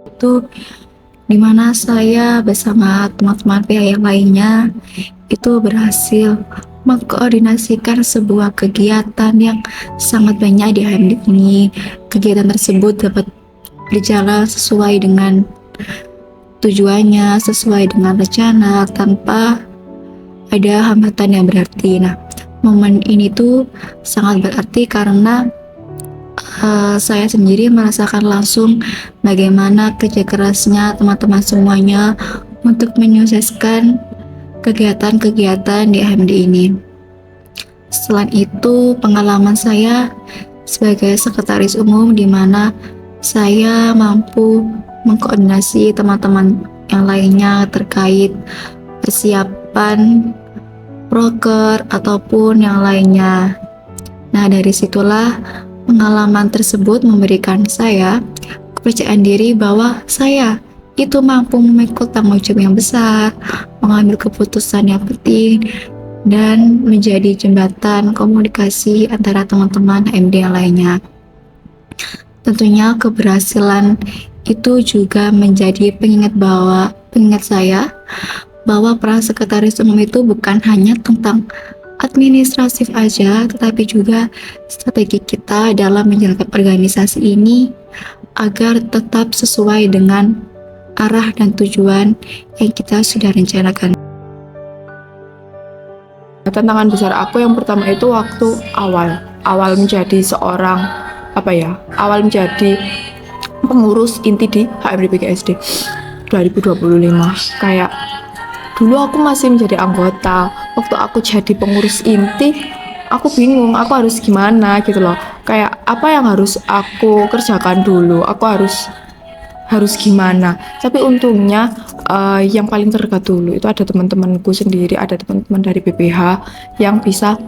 Itu di mana saya bersama teman-teman pihak yang lainnya itu berhasil mengkoordinasikan sebuah kegiatan yang sangat banyak di HMD ini. Kegiatan tersebut dapat berjalan sesuai dengan tujuannya, sesuai dengan rencana, tanpa ada hambatan yang berarti. Nah, momen ini tuh sangat berarti karena saya sendiri merasakan langsung bagaimana kerja kerasnya teman-teman semuanya untuk menyukseskan kegiatan-kegiatan di HMD ini. Selain itu, pengalaman saya sebagai sekretaris umum di mana saya mampu mengkoordinasi teman-teman yang lainnya terkait persiapan proker ataupun yang lainnya. Nah, dari situlah pengalaman tersebut memberikan saya kepercayaan diri bahwa saya itu mampu memikul tanggung jawab yang besar, mengambil keputusan yang penting, dan menjadi jembatan komunikasi antara teman-teman HMD yang lainnya. Tentunya keberhasilan itu juga menjadi pengingat saya bahwa peran sekretaris umum itu bukan hanya tentang administratif aja, tetapi juga strategi kita dalam menjalankan organisasi ini agar tetap sesuai dengan arah dan tujuan yang kita sudah rencanakan. Tantangan besar aku yang pertama itu waktu awal menjadi seorang awal menjadi pengurus inti di HMD PGSD 2025. Kayak dulu aku masih menjadi anggota, waktu aku jadi pengurus inti aku bingung aku harus gimana gitu loh, kayak apa yang harus aku kerjakan dulu, aku harus gimana. Tapi untungnya yang paling terdekat dulu itu ada teman-temanku sendiri, ada teman-teman dari BPH yang bisa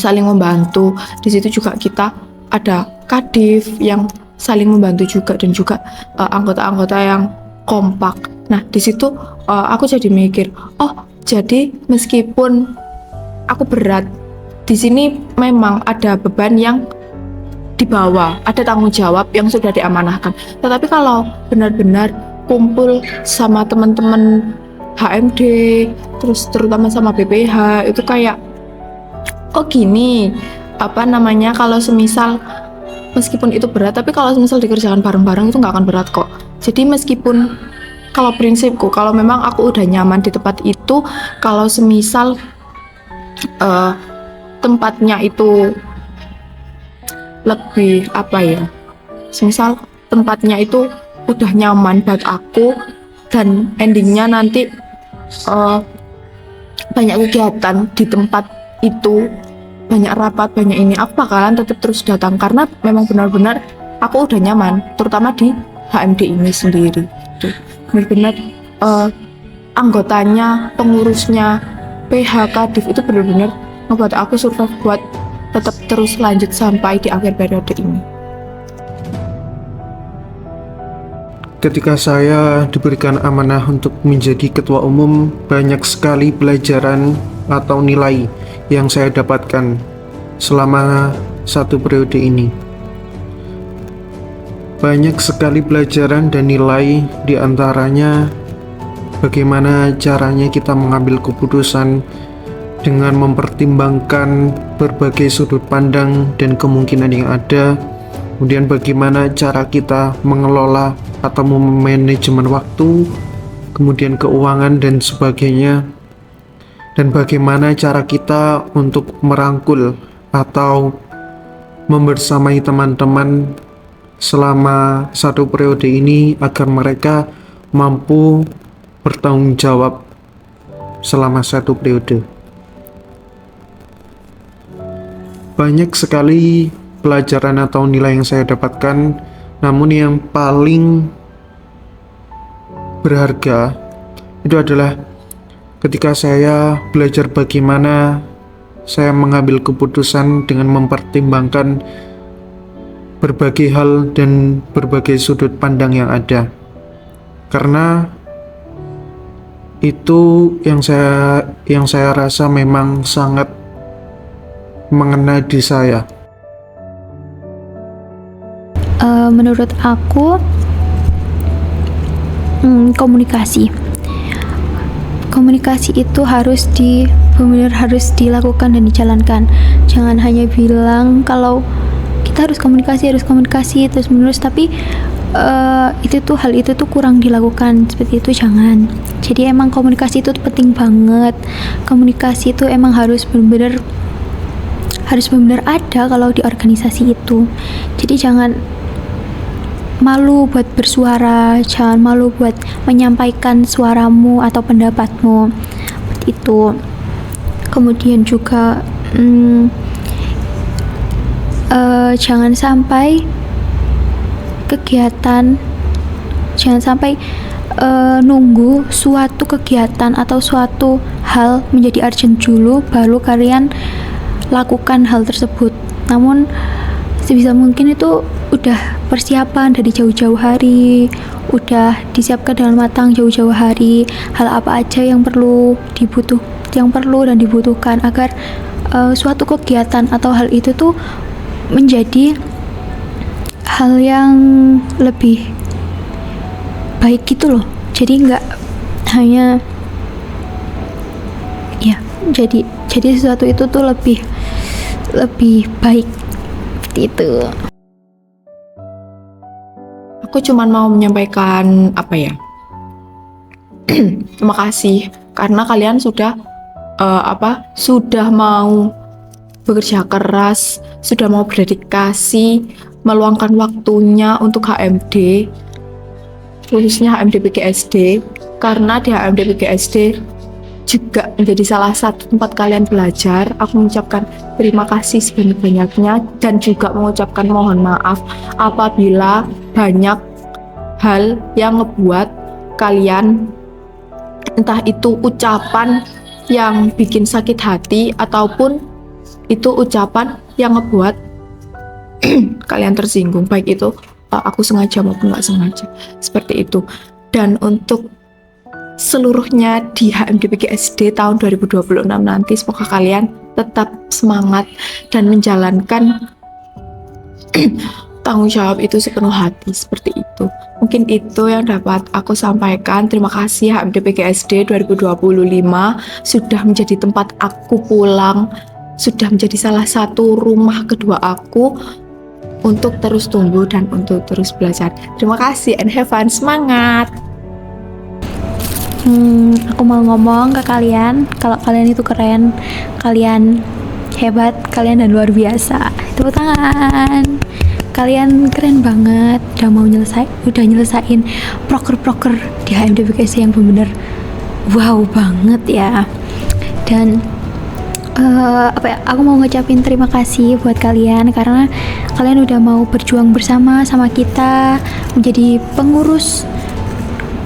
saling membantu. Di situ juga kita ada Kadif yang saling membantu juga, dan juga anggota-anggota yang kompak. Nah, di situ aku jadi mikir, oh jadi meskipun aku berat, di sini memang ada beban yang dibawa, ada tanggung jawab yang sudah diamanahkan. Tetapi kalau benar-benar kumpul sama teman-teman HMD, terus terutama sama BPH, itu kayak, oh gini, kalau semisal meskipun itu berat, tapi kalau semisal dikerjakan bareng-bareng itu nggak akan berat kok. Jadi meskipun, kalau prinsipku, kalau memang aku udah nyaman di tempat itu, kalau semisal tempatnya itu lebih semisal tempatnya itu udah nyaman buat aku, dan endingnya nanti banyak kegiatan di tempat itu, banyak rapat, banyak ini, aku bakalan tetap terus datang karena memang benar-benar aku udah nyaman, terutama di HMD ini sendiri. Benar-benar anggotanya, pengurusnya, PH, Kadif itu benar-benar membuat aku survive buat tetap terus lanjut sampai di akhir periode ini. Ketika saya diberikan amanah untuk menjadi ketua umum, banyak sekali pelajaran atau nilai yang saya dapatkan selama satu periode ini. Banyak sekali pelajaran dan nilai, diantaranya bagaimana caranya kita mengambil keputusan dengan mempertimbangkan berbagai sudut pandang dan kemungkinan yang ada. Kemudian bagaimana cara kita mengelola atau memanajemen waktu, kemudian keuangan dan sebagainya. Dan bagaimana cara kita untuk merangkul atau membersamai teman-teman selama satu periode ini agar mereka mampu bertanggung jawab selama satu periode. Banyak sekali pelajaran atau nilai yang saya dapatkan, namun yang paling berharga itu adalah ketika saya belajar bagaimana saya mengambil keputusan dengan mempertimbangkan berbagai hal dan berbagai sudut pandang yang ada. Karena itu yang saya rasa memang sangat mengena di saya. menurut aku komunikasi itu benar-benar harus dilakukan dan dijalankan. Jangan hanya bilang kalau kita harus komunikasi terus menerus, tapi hal itu tuh kurang dilakukan. Seperti itu jangan. Jadi emang komunikasi itu penting banget. Komunikasi itu emang harus benar-benar ada kalau di organisasi itu. Jadi jangan malu buat bersuara, jangan malu buat menyampaikan suaramu atau pendapatmu. Seperti itu. Kemudian juga jangan sampai nunggu suatu kegiatan atau suatu hal menjadi urgent dulu baru kalian lakukan hal tersebut. Namun sebisa mungkin itu udah persiapan dari jauh-jauh hari, udah disiapkan dengan matang jauh-jauh hari, hal apa aja yang perlu dan dibutuhkan agar suatu kegiatan atau hal itu tuh menjadi hal yang lebih baik gitu loh. Jadi nggak hanya jadi sesuatu itu tuh lebih baik seperti itu. Aku cuman mau menyampaikan terima kasih karena kalian sudah mau bekerja keras, sudah mau berdedikasi, meluangkan waktunya untuk HMD, khususnya HMD PGSD, karena di HMD PGSD juga menjadi salah satu tempat kalian belajar. Aku mengucapkan terima kasih sebanyak-banyaknya dan juga mengucapkan mohon maaf apabila banyak hal yang ngebuat kalian, entah itu ucapan yang bikin sakit hati ataupun itu ucapan yang ngebuat kalian tersinggung, baik itu aku sengaja maupun nggak sengaja, seperti itu. Dan untuk seluruhnya di HMD PGSD tahun 2026 nanti, semoga kalian tetap semangat dan menjalankan tanggung jawab itu sepenuh hati, seperti itu. Mungkin itu yang dapat aku sampaikan. Terima kasih HMD PGSD 2025 sudah menjadi tempat aku pulang, sudah menjadi salah satu rumah kedua aku untuk terus tumbuh dan untuk terus belajar. Terima kasih and have fun, semangat. Aku mau ngomong ke kalian kalau kalian itu keren, kalian hebat, kalian dan luar biasa. Tepuk tangan. Kalian keren banget, udah nyelesain proker di HMD PGSD yang benar-benar wow banget ya. Dan aku mau ngucapin terima kasih buat kalian karena kalian udah mau berjuang bersama kita menjadi pengurus,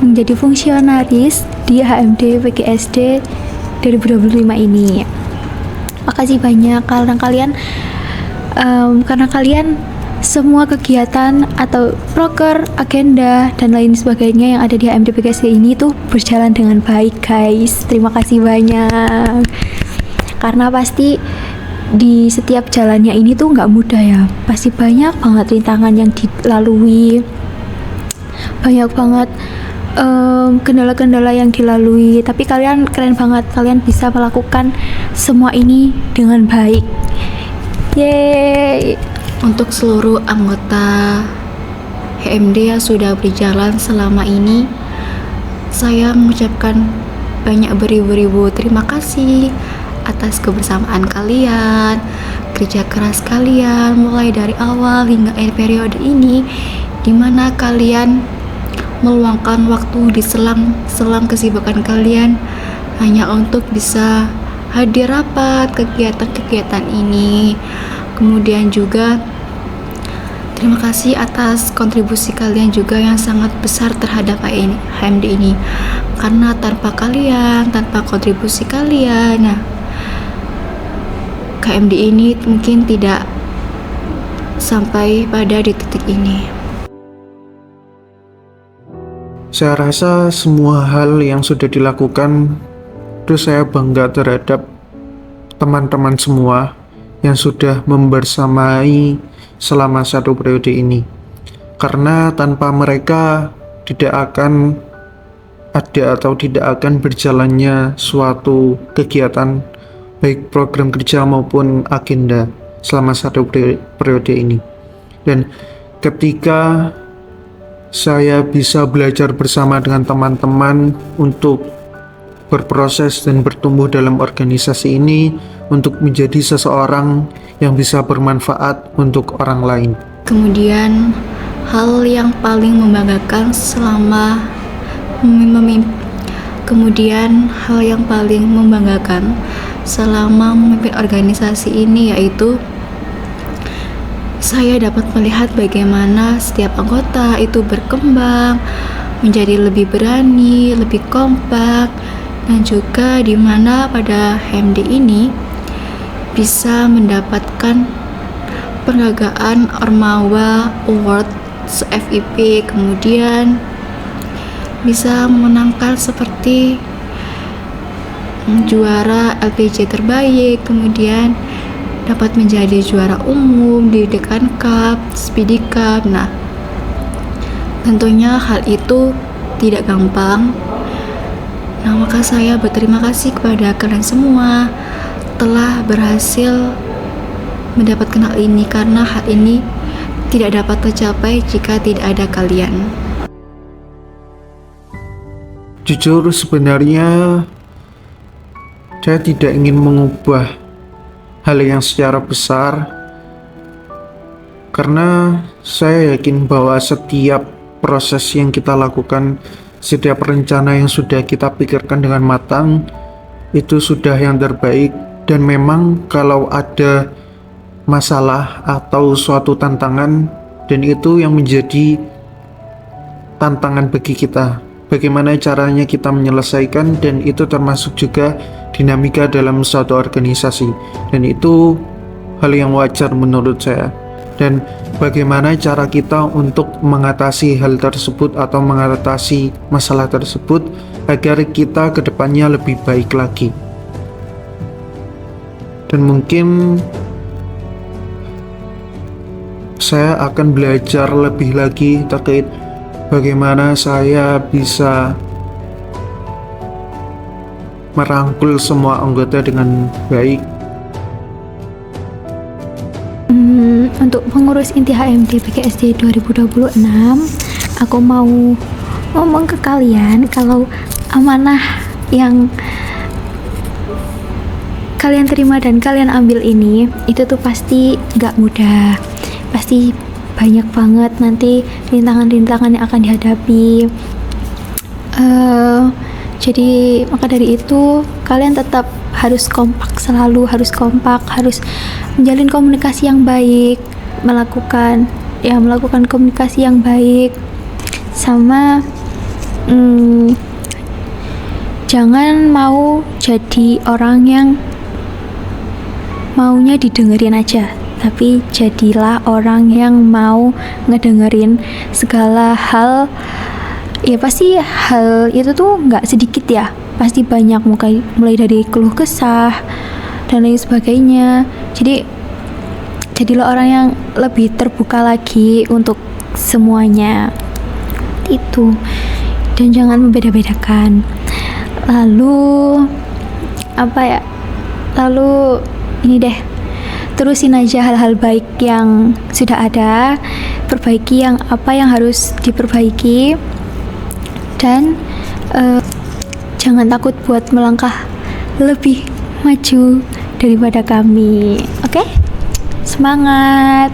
menjadi fungsionaris di HMD PGSD 2025 ini. Makasih banyak karena kalian semua kegiatan atau proker, agenda dan lain sebagainya yang ada di HMD PGSD ini tuh berjalan dengan baik, guys. Terima kasih banyak. Karena pasti di setiap jalannya ini tuh nggak mudah ya, pasti banyak banget rintangan yang dilalui, banyak banget kendala-kendala yang dilalui, tapi kalian keren banget, kalian bisa melakukan semua ini dengan baik. Yeay. Untuk seluruh anggota HMD yang sudah berjalan selama ini, saya mengucapkan banyak beribu-ribu terima kasih atas kebersamaan kalian, kerja keras kalian mulai dari awal hingga akhir periode ini, dimana kalian meluangkan waktu di selang kesibukan kalian hanya untuk bisa hadir rapat kegiatan-kegiatan ini. Kemudian juga terima kasih atas kontribusi kalian juga yang sangat besar terhadap HMD ini, karena tanpa kontribusi kalian, KMD ini mungkin tidak sampai pada di titik ini. Saya rasa semua hal yang sudah dilakukan, terus saya bangga terhadap teman-teman semua yang sudah membersamai selama satu periode ini. karena tanpa mereka tidak akan ada atau tidak akan berjalannya suatu kegiatan baik program kerja maupun agenda selama satu periode ini. Dan ketika saya bisa belajar bersama dengan teman-teman untuk berproses dan bertumbuh dalam organisasi ini untuk menjadi seseorang yang bisa bermanfaat untuk orang lain. Kemudian hal yang paling membanggakan selama memimpin organisasi ini yaitu saya dapat melihat bagaimana setiap anggota itu berkembang menjadi lebih berani, lebih kompak, dan juga di mana pada HMD ini bisa mendapatkan penghargaan Ormawa Award FIP, kemudian bisa memenangkan seperti juara LPJ terbaik, kemudian dapat menjadi juara umum di Dekan Cup, Speedy Cup. Nah, tentunya hal itu tidak gampang. Nah, maka saya berterima kasih kepada kalian semua telah berhasil mendapatkan hal ini, karena hal ini tidak dapat tercapai jika tidak ada kalian. Jujur, sebenarnya saya tidak ingin mengubah hal yang secara besar, karena saya yakin bahwa setiap proses yang kita lakukan, setiap rencana yang sudah kita pikirkan dengan matang, itu sudah yang terbaik. Dan memang kalau ada masalah atau suatu tantangan, dan itu yang menjadi tantangan bagi kita, bagaimana caranya kita menyelesaikan, dan itu termasuk juga dinamika dalam suatu organisasi, dan itu hal yang wajar menurut saya. Dan bagaimana cara kita untuk mengatasi hal tersebut atau mengatasi masalah tersebut agar kita kedepannya lebih baik lagi. Dan mungkin saya akan belajar lebih lagi terkait bagaimana saya bisa merangkul semua anggota dengan baik. Untuk pengurus inti HMD PGSD 2026, aku mau ngomong ke kalian kalau amanah yang kalian terima dan kalian ambil ini itu tuh pasti gak mudah, pasti banyak banget nanti rintangan-rintangan yang akan dihadapi. Jadi maka dari itu kalian tetap harus kompak, selalu harus kompak, harus menjalin komunikasi yang baik, melakukan komunikasi yang baik, sama jangan mau jadi orang yang maunya didengerin aja, tapi jadilah orang yang mau ngedengerin segala hal. Ya pasti hal itu tuh nggak sedikit ya, pasti banyak, mulai dari keluh kesah dan lain sebagainya. Jadi jadilah orang yang lebih terbuka lagi untuk semuanya itu, dan jangan membeda-bedakan. Lalu ini deh, terusin aja hal-hal baik yang sudah ada, perbaiki apa yang harus diperbaiki, dan jangan takut buat melangkah lebih maju daripada kami. Oke? Semangat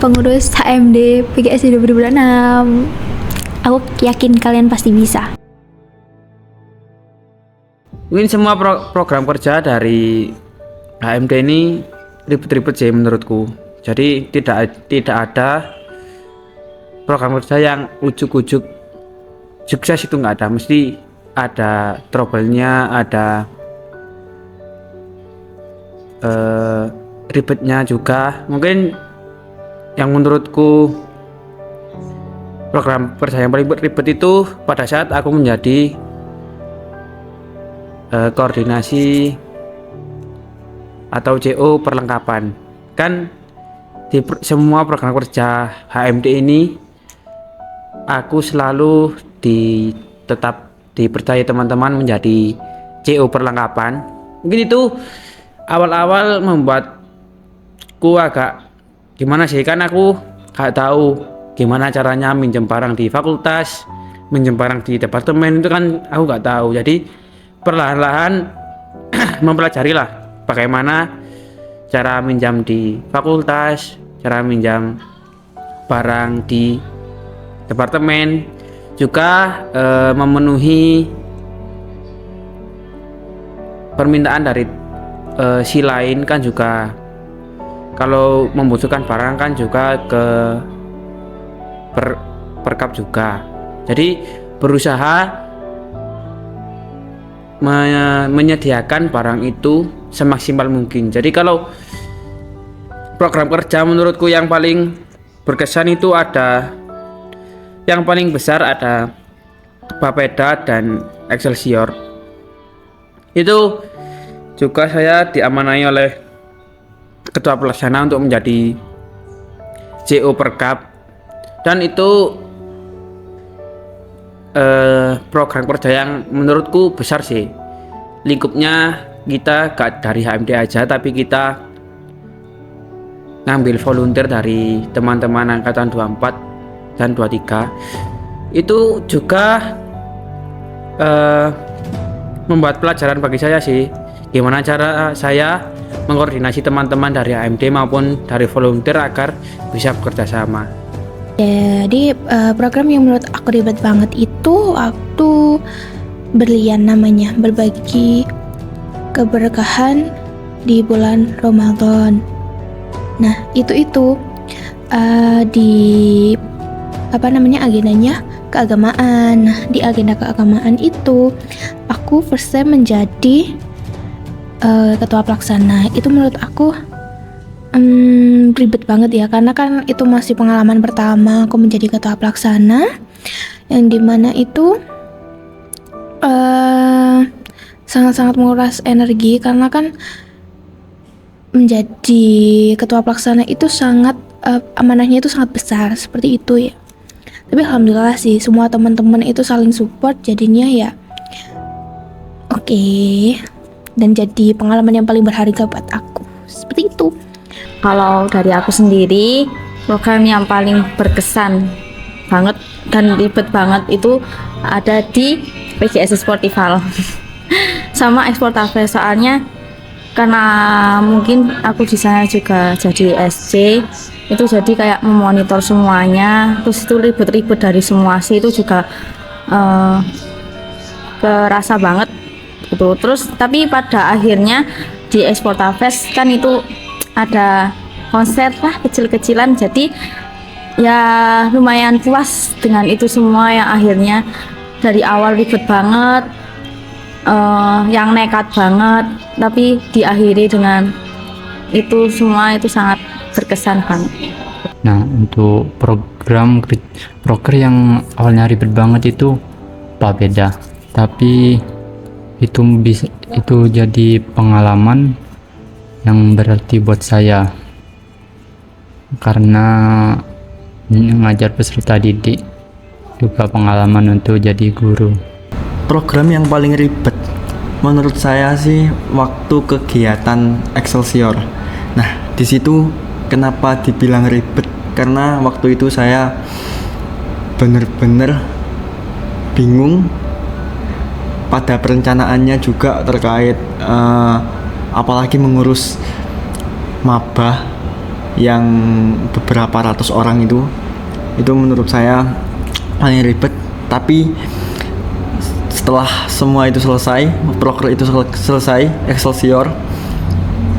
pengurus HMD PGSD 2026. Aku yakin kalian pasti bisa. Mungkin semua program kerja dari HMD ini ribet-ribet sih menurutku. Jadi tidak ada program kerja yang ujuk-ujuk sukses, itu nggak ada, mesti ada trouble-nya, ada ribetnya juga. Mungkin yang menurutku program kerja yang paling ribet itu pada saat aku menjadi koordinasi atau CO perlengkapan. Kan di semua program kerja HMD ini aku selalu tetap dipercaya teman-teman menjadi CO perlengkapan. Mungkin itu awal-awal membuatku agak gimana sih, kan aku gak tahu gimana caranya minjem barang di fakultas, minjem barang di departemen, itu kan aku gak tahu. Jadi perlahan-lahan mempelajari lah bagaimana cara minjam di fakultas, cara minjam barang di departemen, juga memenuhi permintaan dari si lain kan, juga kalau membutuhkan barang kan juga ke perkap juga. Jadi berusaha menyediakan barang itu semaksimal mungkin. Jadi kalau program kerja menurutku yang paling berkesan itu ada, yang paling besar ada Bapeda dan Excelsior. Itu juga saya diamanai oleh ketua pelaksana untuk menjadi CO Perkap, dan itu program kerja yang menurutku besar sih. Lingkupnya kita gak dari HMD aja, tapi kita ngambil volunteer dari teman-teman angkatan 24 dan 23. Itu juga membuat pelajaran bagi saya sih, gimana cara saya mengkoordinasi teman-teman dari HMD maupun dari volunteer agar bisa bekerja sama. Jadi program yang menurut aku ribet banget itu waktu berlian, namanya berbagi keberkahan di bulan Ramadan. Nah itu di agendanya keagamaan. Nah di agenda keagamaan itu aku first time menjadi ketua pelaksana. Itu menurut aku ribet banget ya, karena kan itu masih pengalaman pertama aku menjadi ketua pelaksana, yang dimana itu sangat-sangat menguras energi, karena kan menjadi ketua pelaksana itu sangat amanahnya itu sangat besar seperti itu ya. Tapi alhamdulillah sih semua teman-teman itu saling support, jadinya ya oke. Dan jadi pengalaman yang paling berharga buat aku seperti itu. Kalau dari aku sendiri, program yang paling berkesan banget dan ribet banget itu ada di PGS Sportival sama Eksportafel. Soalnya karena mungkin aku di sana juga jadi SC, itu jadi kayak memonitor semuanya, terus itu ribet-ribet dari semua sih, itu juga kerasa banget gitu. Terus tapi pada akhirnya di Eksportafest kan itu ada konser lah kecil-kecilan, jadi ya lumayan puas dengan itu semua, yang akhirnya dari awal ribet banget, yang nekat banget, tapi diakhiri dengan itu semua, itu sangat berkesan banget. Nah, untuk proker yang awalnya ribet banget itu Bapeda, tapi itu jadi pengalaman yang berarti buat saya, karena mengajar peserta didik, juga pengalaman untuk jadi guru. Program yang paling ribet menurut saya sih waktu kegiatan Excelsior. Nah, di situ kenapa dibilang ribet? Karena waktu itu saya bener-bener bingung pada perencanaannya juga terkait apalagi mengurus maba yang beberapa ratus orang itu menurut saya paling ribet. Tapi setelah semua itu selesai, proker itu selesai, Excelsior,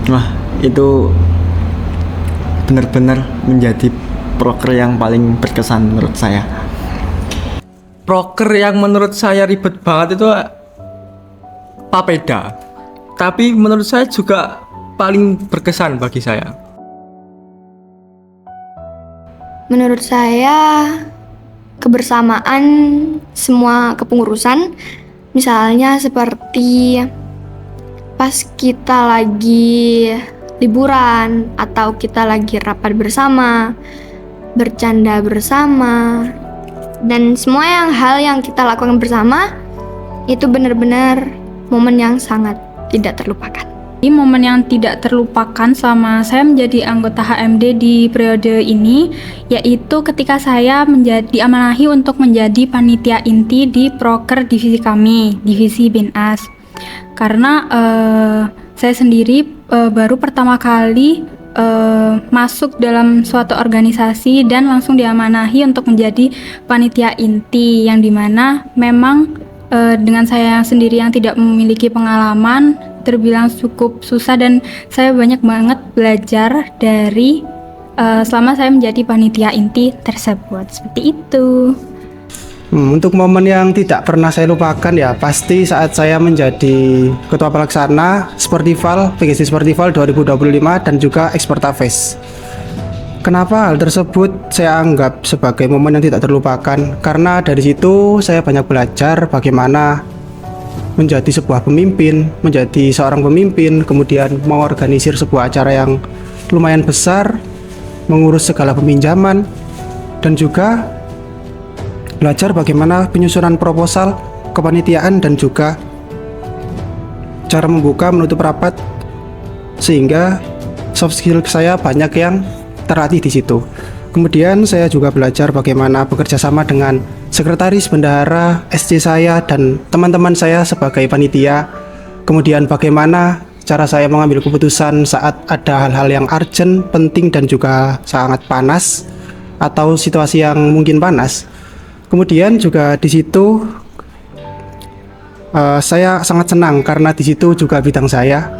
nah itu benar-benar menjadi proker yang paling berkesan menurut saya. Proker yang menurut saya ribet banget itu Bapeda, tapi menurut saya juga paling berkesan bagi saya. Menurut saya kebersamaan semua kepengurusan, misalnya seperti pas kita lagi liburan atau kita lagi rapat bersama, bercanda bersama, Dan semua hal yang kita lakukan bersama itu benar-benar momen yang sangat tidak terlupakan. Momen yang tidak terlupakan selama saya menjadi anggota HMD di periode ini yaitu ketika saya diamanahi untuk menjadi panitia inti di proker divisi kami, divisi BINAS. Karena saya sendiri baru pertama kali masuk dalam suatu organisasi dan langsung diamanahi untuk menjadi panitia inti, yang dimana memang dengan saya sendiri yang tidak memiliki pengalaman terbilang cukup susah, dan saya banyak banget belajar dari selama saya menjadi panitia inti tersebut. Seperti itu. Untuk momen yang tidak pernah saya lupakan ya pasti saat saya menjadi ketua pelaksana Sportival PGSD Sportival 2025 dan juga Exportafest. Kenapa hal tersebut saya anggap sebagai momen yang tidak terlupakan? Karena dari situ saya banyak belajar bagaimana menjadi sebuah pemimpin, menjadi seorang pemimpin, kemudian mengorganisir sebuah acara yang lumayan besar, mengurus segala peminjaman, dan juga belajar bagaimana penyusunan proposal, kepanitiaan, dan juga cara membuka menutup rapat, sehingga soft skill saya banyak yang terlatih di situ. Kemudian saya juga belajar bagaimana bekerja sama dengan sekretaris bendahara SC saya dan teman-teman saya sebagai panitia. Kemudian bagaimana cara saya mengambil keputusan saat ada hal-hal yang urgent, penting, dan juga sangat panas atau situasi yang mungkin panas. Kemudian juga di situ saya sangat senang karena di situ juga bidang saya.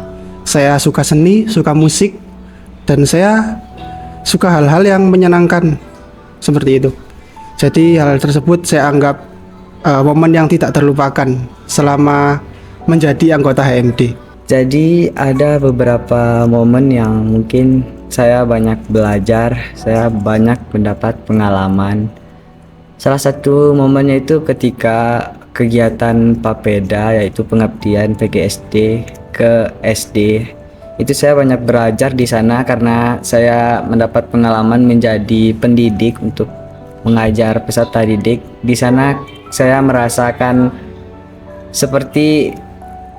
Saya suka seni, suka musik, dan saya suka hal-hal yang menyenangkan seperti itu. Jadi hal tersebut saya anggap momen yang tidak terlupakan selama menjadi anggota HMD. Jadi ada beberapa momen yang mungkin saya banyak belajar, saya banyak mendapat pengalaman. Salah satu momennya itu ketika kegiatan Papeda, yaitu pengabdian PGSD ke SD. Itu saya banyak belajar di sana karena saya mendapat pengalaman menjadi pendidik untuk mengajar peserta didik. Di sana saya merasakan seperti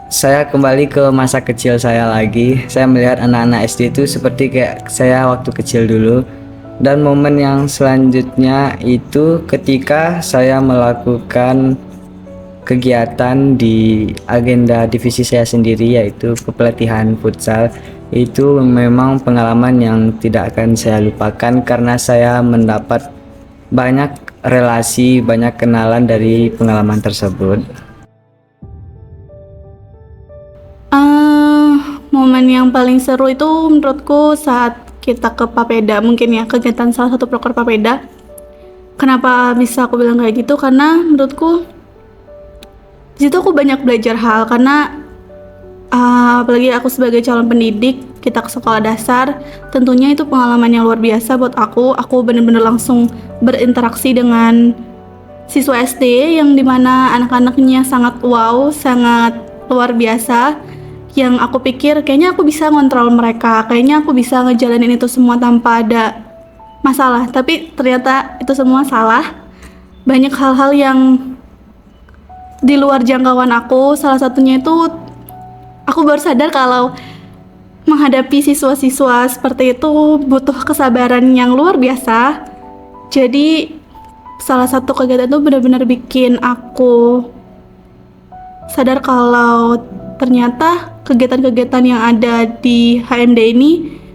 saya kembali ke masa kecil saya lagi. Saya melihat anak-anak SD itu seperti kayak saya waktu kecil dulu. Dan momen yang selanjutnya itu ketika saya melakukan kegiatan di agenda divisi saya sendiri, yaitu kepelatihan futsal. Itu memang pengalaman yang tidak akan saya lupakan karena saya mendapat banyak relasi, banyak kenalan dari pengalaman tersebut. Momen yang paling seru itu menurutku saat kita ke Papeda, mungkin ya kegiatan salah satu proker Papeda. Kenapa bisa aku bilang kayak gitu? Karena menurutku di situ aku banyak belajar hal, karena apalagi aku sebagai calon pendidik, kita ke sekolah dasar, tentunya itu pengalaman yang luar biasa buat aku. Aku benar-benar langsung berinteraksi dengan siswa SD yang dimana anak-anaknya sangat wow, sangat luar biasa. Yang aku pikir kayaknya aku bisa ngontrol mereka, kayaknya aku bisa ngejalanin itu semua tanpa ada masalah, tapi ternyata itu semua salah. Banyak hal-hal yang di luar jangkauan aku. Salah satunya itu aku baru sadar kalau menghadapi siswa-siswa seperti itu butuh kesabaran yang luar biasa. Jadi salah satu kegiatan itu benar-benar bikin aku sadar kalau ternyata kegiatan-kegiatan yang ada di HMD ini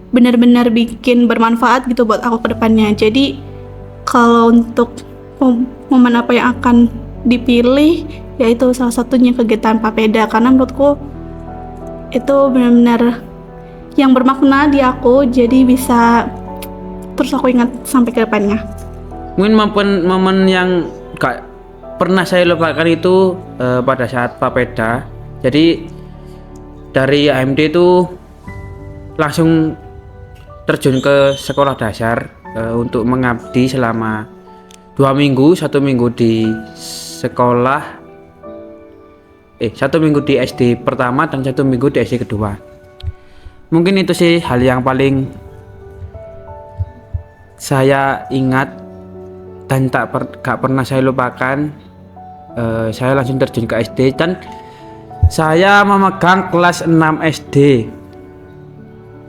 benar-benar bikin bermanfaat gitu buat aku ke depannya. Jadi kalau untuk momen apa yang akan dipilih, yaitu salah satunya kegiatan Papeda, karena menurutku itu benar-benar yang bermakna di aku, jadi bisa terus aku ingat sampai ke depannya. Mungkin momen yang gak pernah saya lupakan itu pada saat Papeda. Jadi dari AMD itu langsung terjun ke sekolah dasar untuk mengabdi selama 2 minggu, 1 minggu di sekolah, 1 minggu di SD pertama dan 1 minggu di SD kedua. Mungkin itu sih hal yang paling saya ingat dan gak pernah saya lupakan, saya langsung terjun ke SD dan saya memegang kelas 6 SD.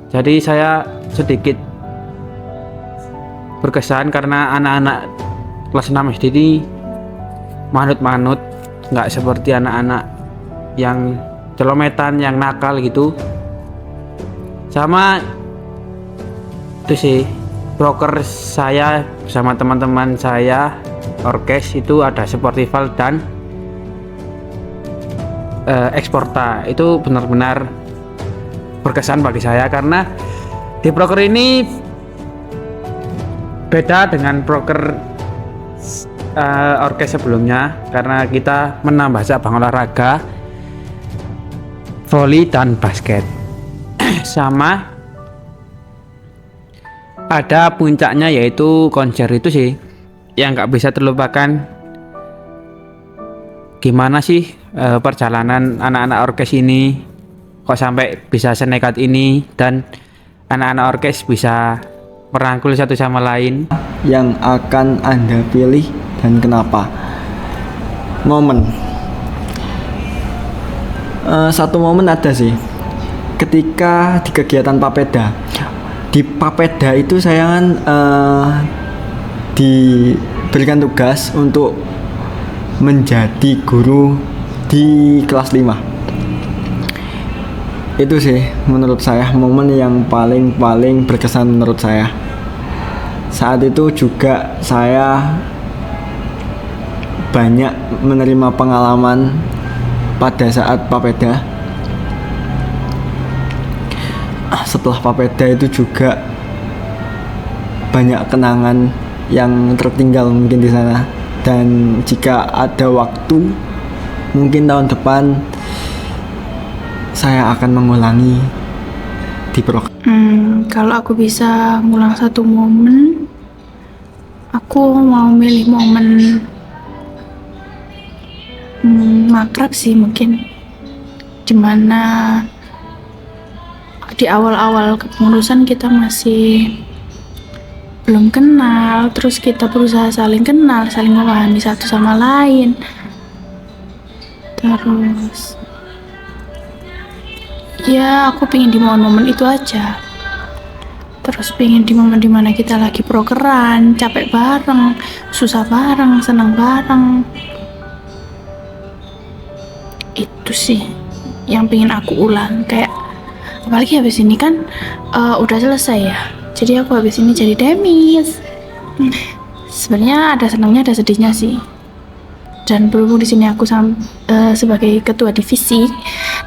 Jadi saya sedikit berkesan karena anak-anak kelas 6 SD ini manut-manut, nggak seperti anak-anak yang celometan, yang nakal gitu. Sama itu sih, proker saya bersama teman-teman saya orkes itu ada Sportival dan Eksporta. Itu benar-benar berkesan bagi saya karena di proker ini beda dengan proker orkes sebelumnya karena kita menambah cabang olahraga voli dan basket. Sama ada puncaknya yaitu konser itu sih yang nggak bisa terlupakan. Gimana sih perjalanan anak-anak orkes ini kok sampai bisa senekat ini dan anak-anak orkes bisa merangkul satu sama lain. Yang akan Anda pilih dan kenapa? Momen. Satu momen ada sih. Ketika di kegiatan Papeda. Di Papeda itu saya kan diberikan tugas untuk menjadi guru di kelas 5. Itu sih menurut saya momen yang paling berkesan menurut saya. Saat itu juga saya banyak menerima pengalaman pada saat Papeda. Setelah Papeda itu juga banyak kenangan yang tertinggal mungkin di sana. Dan jika ada waktu, mungkin tahun depan saya akan mengulangi di program. Kalau aku bisa ngulang satu momen, aku mau milih momen makrab sih mungkin, dimana di awal-awal kepengurusan kita masih belum kenal, terus kita berusaha saling kenal, saling memahami satu sama lain. Terus ya aku pengen di momen-momen itu aja. Terus pengen di momen dimana kita lagi prokeran, capek bareng, susah bareng, senang bareng. Itu sih yang pengen aku ulang. Kayak apalagi habis ini kan udah selesai ya, jadi aku habis ini jadi demis. Sebenarnya ada senangnya ada sedihnya sih. Dan berhubung di sini aku sebagai ketua divisi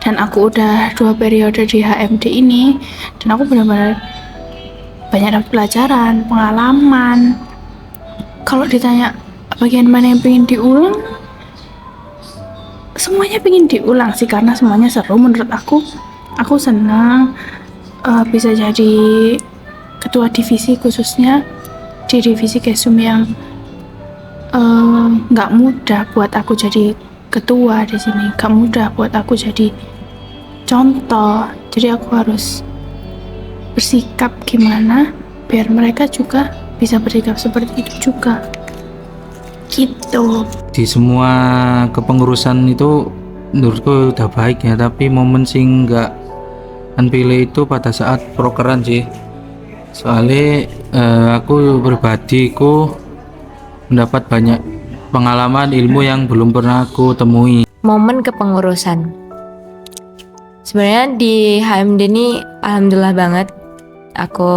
dan aku udah 2 periode di HMD ini, dan aku benar-benar banyak dapat pelajaran, pengalaman. Kalau ditanya bagian mana yang pengen diulang, semuanya pengen diulang sih karena semuanya seru menurut aku. Aku senang bisa jadi ketua divisi, khususnya di divisi Kesum yang nggak mudah buat aku jadi ketua di sini, nggak mudah buat aku jadi contoh. Jadi aku harus bersikap gimana biar mereka juga bisa bersikap seperti itu juga. Gitu. Di semua kepengurusan itu menurutku udah baik ya, tapi momen sing nggak pilih itu pada saat prokeran sih. Soalnya aku pribadi mendapat banyak pengalaman ilmu yang belum pernah aku temui. Momen kepengurusan. Sebenarnya di HMD ini alhamdulillah banget aku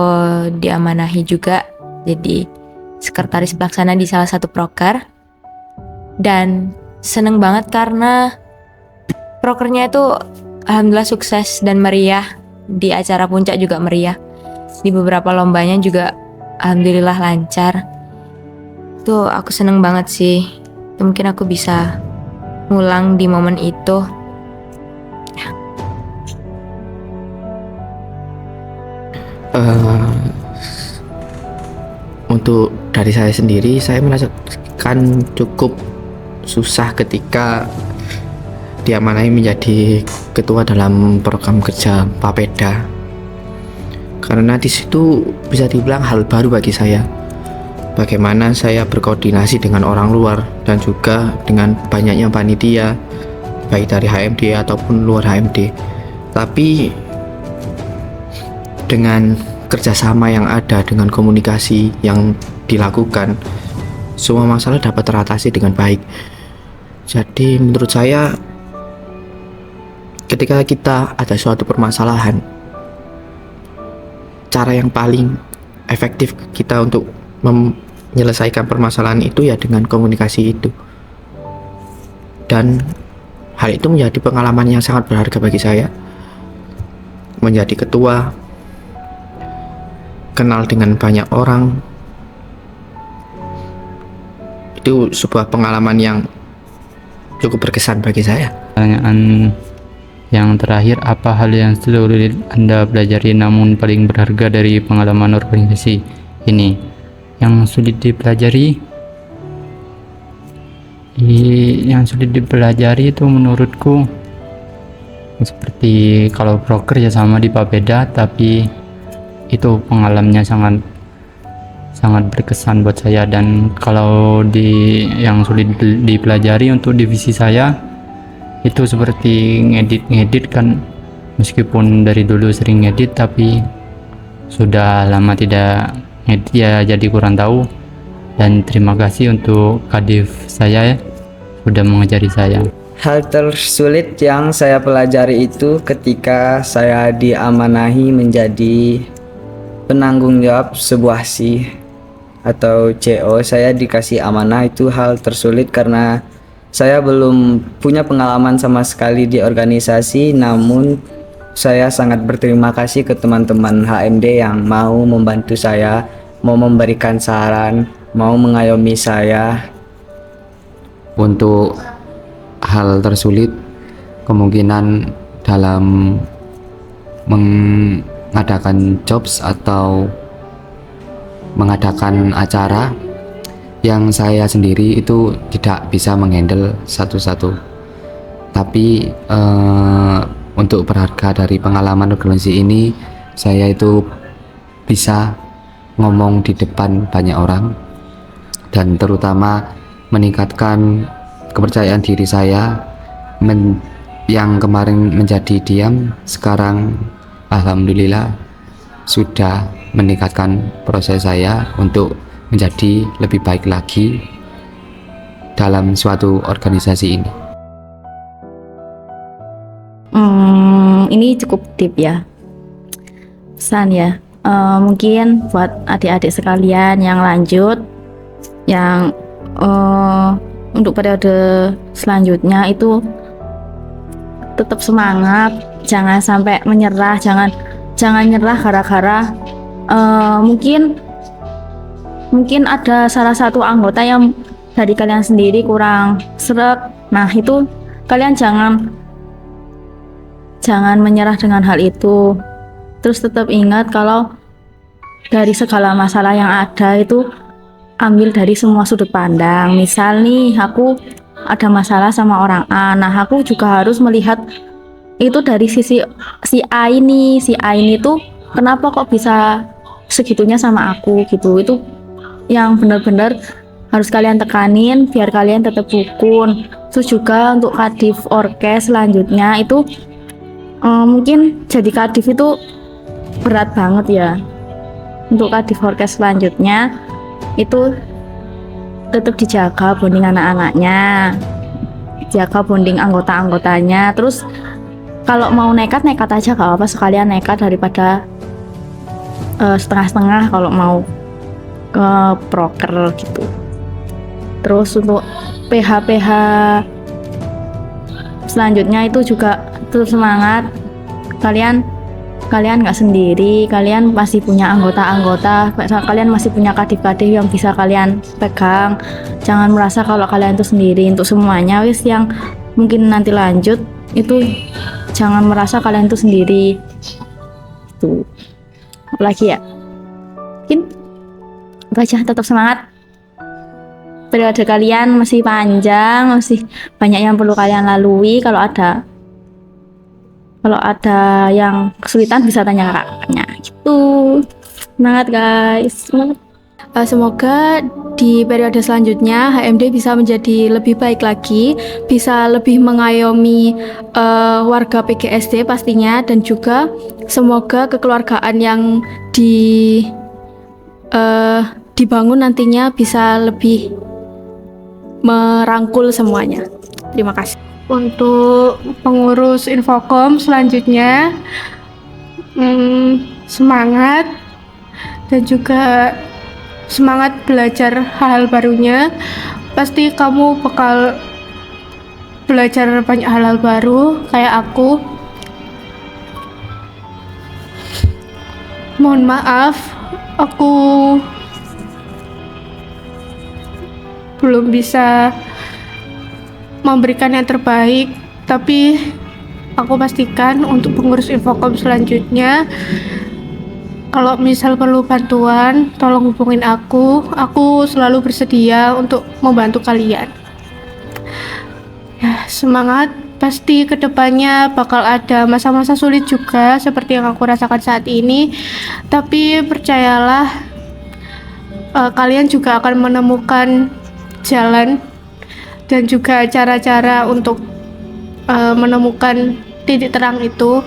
diamanahi juga jadi sekretaris pelaksana di salah satu proker, dan seneng banget karena prokernya itu alhamdulillah sukses dan meriah. Di acara puncak juga meriah, di beberapa lombanya juga alhamdulillah lancar. Tuh aku seneng banget sih. Mungkin aku bisa ngulang di momen itu. Untuk dari saya sendiri, saya merasakan cukup susah ketika diamanahi menjadi ketua dalam program kerja Papeda, karena di situ bisa dibilang hal baru bagi saya. bagaimana saya berkoordinasi dengan orang luar dan juga dengan banyaknya panitia baik dari HMD ataupun luar HMD. Tapi dengan kerjasama yang ada, dengan komunikasi yang dilakukan, semua masalah dapat teratasi dengan baik. Jadi menurut saya, ketika kita ada suatu permasalahan, cara yang paling efektif kita untuk menyelesaikan permasalahan itu ya dengan komunikasi itu. Dan hal itu menjadi pengalaman yang sangat berharga bagi saya. Menjadi ketua, kenal dengan banyak orang, itu sebuah pengalaman yang cukup berkesan bagi saya. Pertanyaan yang terakhir, apa hal yang sulit Anda pelajari namun paling berharga dari pengalaman organisasi ini? Yang sulit dipelajari itu menurutku seperti kalau broker ya sama di Papeda, tapi itu pengalamannya sangat berkesan buat saya. Dan kalau yang sulit dipelajari untuk divisi saya itu seperti ngedit kan, meskipun dari dulu sering ngedit tapi sudah lama tidak ngedit ya, jadi kurang tahu. Dan terima kasih untuk kadif saya sudah mengajari saya. Hal tersulit yang saya pelajari itu ketika saya diamanahi menjadi penanggung jawab sebuah SI atau CO. Saya dikasih amanah, itu hal tersulit karena saya belum punya pengalaman sama sekali di organisasi. Namun saya sangat berterima kasih ke teman-teman HMD yang mau membantu saya, mau memberikan saran, mau mengayomi saya. Untuk hal tersulit kemungkinan dalam mengadakan jobs atau mengadakan acara yang saya sendiri itu tidak bisa menghandle satu-satu. Tapi untuk berharga dari pengalaman organisasi ini, saya itu bisa ngomong di depan banyak orang dan terutama meningkatkan kepercayaan diri saya yang kemarin menjadi diam, sekarang alhamdulillah sudah meningkatkan proses saya untuk menjadi lebih baik lagi dalam suatu organisasi ini. Ini cukup deep ya, pesan ya. Mungkin buat adik-adik sekalian yang lanjut, yang untuk periode selanjutnya itu tetap semangat, jangan sampai menyerah, jangan nyerah gara-gara mungkin ada salah satu anggota yang dari kalian sendiri kurang seret. Nah itu kalian jangan menyerah dengan hal itu. Terus tetap ingat kalau dari segala masalah yang ada itu ambil dari semua sudut pandang. Misal nih, aku ada masalah sama orang A, nah aku juga harus melihat itu dari sisi si A ini tuh kenapa kok bisa segitunya sama aku gitu. Itu yang benar-benar harus kalian tekanin biar kalian tetap rukun. Terus juga untuk kadif orkes selanjutnya itu mungkin jadi kadif itu berat banget ya. Untuk kadif orkes selanjutnya itu tetap dijaga bonding anak-anaknya, jaga bonding anggota-anggotanya. Terus kalau mau nekat aja, gak apa-apa, sekalian nekat daripada setengah-setengah kalau mau ke proker gitu. Terus untuk PH selanjutnya itu juga terus semangat. Kalian nggak sendiri, kalian masih punya anggota-anggota, kalian masih punya kadif-kadif yang bisa kalian pegang. Jangan merasa kalau kalian itu sendiri. Untuk semuanya wis yang mungkin nanti lanjut itu jangan merasa kalian itu sendiri. Tuh lagi ya, mungkin baca tetap semangat. Periode kalian masih panjang, masih banyak yang perlu kalian lalui. Kalau ada yang kesulitan bisa tanya ke kakaknya gitu. Semangat guys, semangat. Semoga di periode selanjutnya HMD bisa menjadi lebih baik lagi, bisa lebih mengayomi warga PGSD pastinya, dan juga semoga kekeluargaan yang dibangun nantinya bisa lebih merangkul semuanya. Terima kasih. Untuk pengurus Infokom selanjutnya, semangat dan juga semangat belajar hal-hal barunya. Pasti kamu bakal belajar banyak hal-hal baru kayak aku. Mohon maaf, aku belum bisa memberikan yang terbaik, tapi aku pastikan untuk pengurus Infokom selanjutnya, kalau misal perlu bantuan, tolong hubungin aku selalu bersedia untuk membantu kalian. Ya, semangat, pasti kedepannya bakal ada masa-masa sulit juga seperti yang aku rasakan saat ini, tapi percayalah, kalian juga akan menemukan jalan dan juga cara-cara untuk menemukan titik terang itu.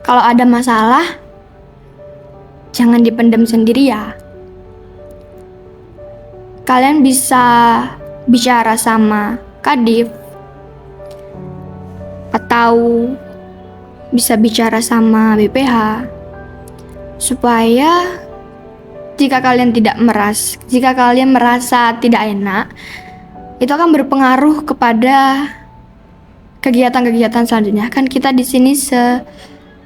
Kalau ada masalah, jangan dipendam sendiri ya. Kalian bisa bicara sama Kadif atau bisa bicara sama BPH supaya jika kalian merasa tidak enak, itu akan berpengaruh kepada kegiatan-kegiatan selanjutnya. Kan kita di sini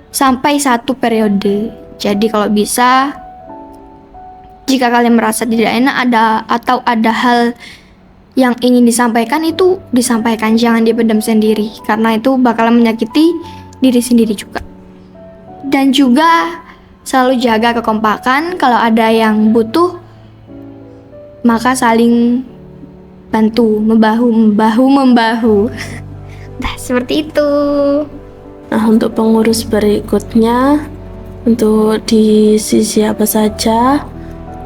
sampai 1 periode. Jadi kalau bisa, jika kalian merasa tidak enak atau ada hal yang ingin disampaikan, itu disampaikan, jangan dipendam sendiri, karena itu bakal menyakiti diri sendiri juga. Dan juga selalu jaga kekompakan, kalau ada yang butuh maka saling bantu, membahu. Nah, seperti itu. Nah, untuk pengurus berikutnya, untuk di sisi apa saja,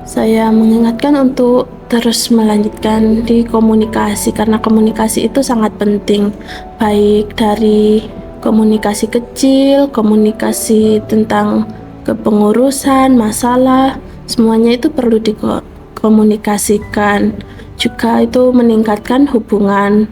saya mengingatkan untuk terus melanjutkan di komunikasi, karena komunikasi itu sangat penting, baik dari komunikasi kecil, komunikasi tentang kepengurusan, masalah, semuanya itu perlu dikomunikasikan. Juga itu meningkatkan hubungan,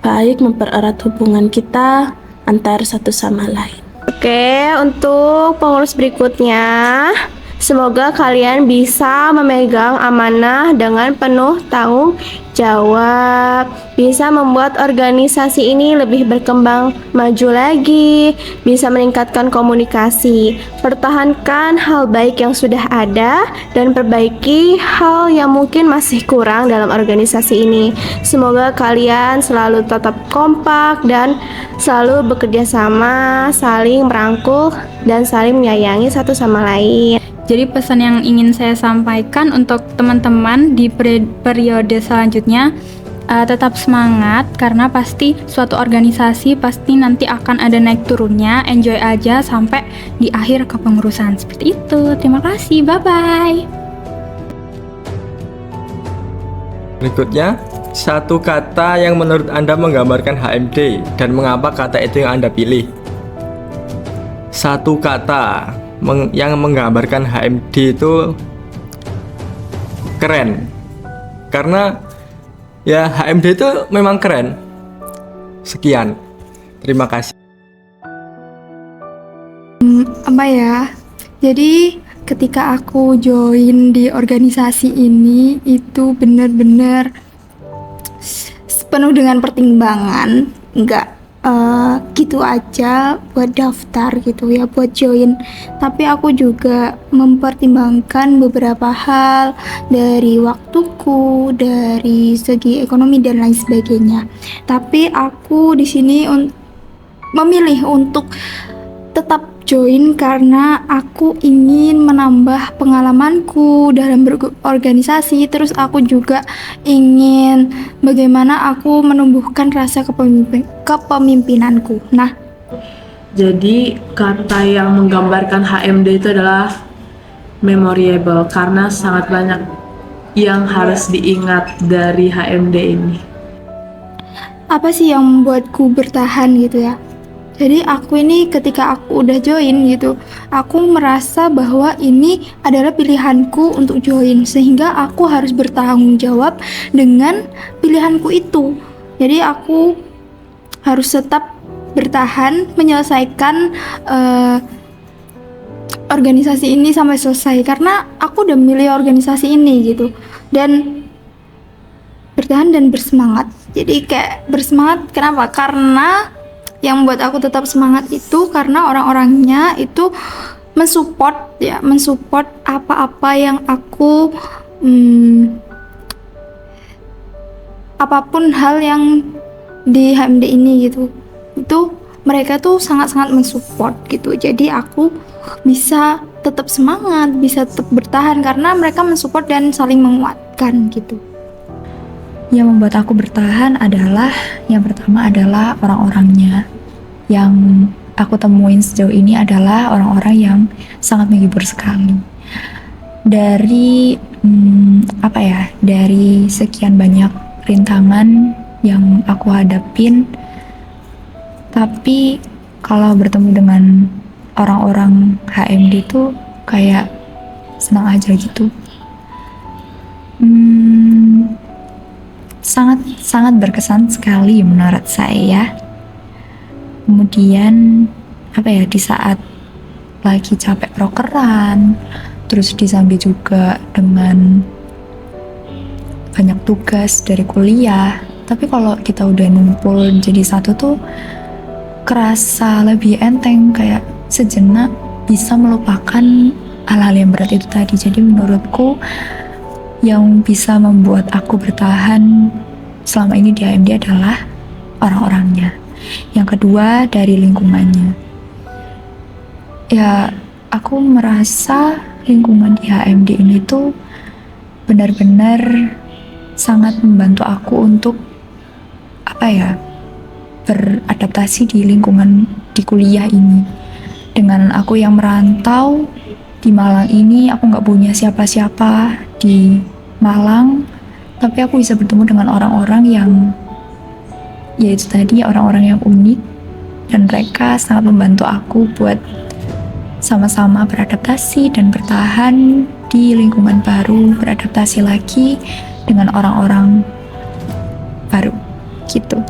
baik mempererat hubungan kita antar satu sama lain. Oke, untuk pengurus berikutnya, semoga kalian bisa memegang amanah dengan penuh tanggung jawab, bisa membuat organisasi ini lebih berkembang maju lagi, bisa meningkatkan komunikasi, pertahankan hal baik yang sudah ada, dan perbaiki hal yang mungkin masih kurang dalam organisasi ini. Semoga kalian selalu tetap kompak dan selalu bekerja sama, saling merangkul, dan saling menyayangi satu sama lain. Jadi pesan yang ingin saya sampaikan untuk teman-teman di periode selanjutnya, tetap semangat, karena pasti suatu organisasi pasti nanti akan ada naik turunnya. Enjoy aja sampai di akhir kepengurusan. Seperti itu. Terima kasih. Bye-bye. Berikutnya, satu kata yang menurut Anda menggambarkan HMD dan mengapa kata itu yang Anda pilih. Satu kata yang menggambarkan HMD itu keren, karena ya HMD itu memang keren. Sekian, terima kasih. Apa ya, jadi ketika aku join di organisasi ini itu benar-benar penuh dengan pertimbangan, nggak gitu aja buat daftar gitu ya, buat join, tapi aku juga mempertimbangkan beberapa hal dari waktuku, dari segi ekonomi dan lain sebagainya. Tapi aku di sini memilih untuk tetap join karena aku ingin menambah pengalamanku dalam berorganisasi. Terus aku juga ingin bagaimana aku menumbuhkan rasa kepemimpinanku. Nah, jadi kata yang menggambarkan HMD itu adalah memorable, karena sangat banyak yang harus diingat dari HMD ini? Apa sih yang membuatku bertahan gitu ya? Jadi aku ini ketika aku udah join gitu, aku merasa bahwa ini adalah pilihanku untuk join, sehingga aku harus bertanggung jawab dengan pilihanku itu. Jadi aku harus tetap bertahan menyelesaikan organisasi ini sampai selesai, karena aku udah milih organisasi ini gitu, dan bertahan dan bersemangat. Jadi kayak bersemangat kenapa? Karena yang membuat aku tetap semangat itu karena orang-orangnya itu mensupport ya, mensupport apa-apa yang aku apapun hal yang di HMD ini gitu. Itu mereka tuh sangat-sangat mensupport gitu. Jadi aku bisa tetap semangat, bisa tetap bertahan karena mereka mensupport dan saling menguatkan gitu. Yang membuat aku bertahan adalah, yang pertama adalah orang-orangnya. Yang aku temuin sejauh ini adalah orang-orang yang sangat menghibur sekali. Dari dari sekian banyak rintangan yang aku hadapin, tapi kalau bertemu dengan orang-orang HMD itu kayak senang aja gitu. Sangat berkesan sekali menurut saya. Kemudian di saat lagi capek prokeran, terus disambi juga dengan banyak tugas dari kuliah, tapi kalau kita udah numpul jadi satu tuh kerasa lebih enteng, kayak sejenak bisa melupakan hal-hal yang berat itu tadi. Jadi menurutku yang bisa membuat aku bertahan selama ini di HMD adalah orang-orangnya. Yang kedua dari lingkungannya. Ya, aku merasa lingkungan di HMD ini tuh benar-benar sangat membantu aku untuk beradaptasi di lingkungan di kuliah ini. Dengan aku yang merantau di Malang ini, aku nggak punya siapa-siapa di Malang, tapi aku bisa bertemu dengan orang-orang yang yaitu tadi orang-orang yang unik, dan mereka sangat membantu aku buat sama-sama beradaptasi dan bertahan di lingkungan baru, beradaptasi lagi dengan orang-orang baru gitu.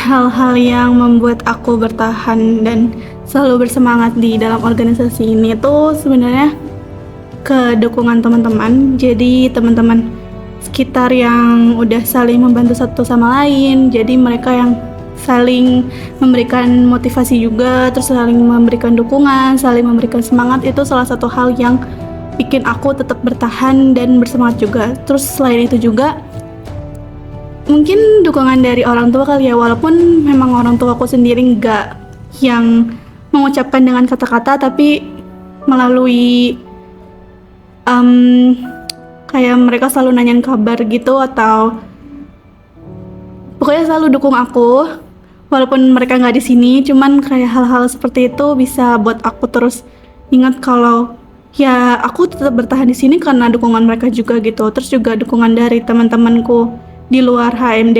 Hal-hal yang membuat aku bertahan dan selalu bersemangat di dalam organisasi ini itu sebenarnya kedukungan teman-teman. Jadi teman-teman sekitar yang udah saling membantu satu sama lain, jadi mereka yang saling memberikan motivasi juga, terus saling memberikan dukungan, saling memberikan semangat, itu salah satu hal yang bikin aku tetap bertahan dan bersemangat juga. Terus selain itu juga mungkin dukungan dari orang tua kali ya, walaupun memang orang tua aku sendiri nggak yang mengucapkan dengan kata-kata, tapi melalui kayak mereka selalu nanyain kabar gitu, atau pokoknya selalu dukung aku walaupun mereka nggak di sini. Cuman kayak hal-hal seperti itu bisa buat aku terus ingat kalau ya aku tetap bertahan di sini karena dukungan mereka juga gitu. Terus juga dukungan dari teman-temanku di luar HMD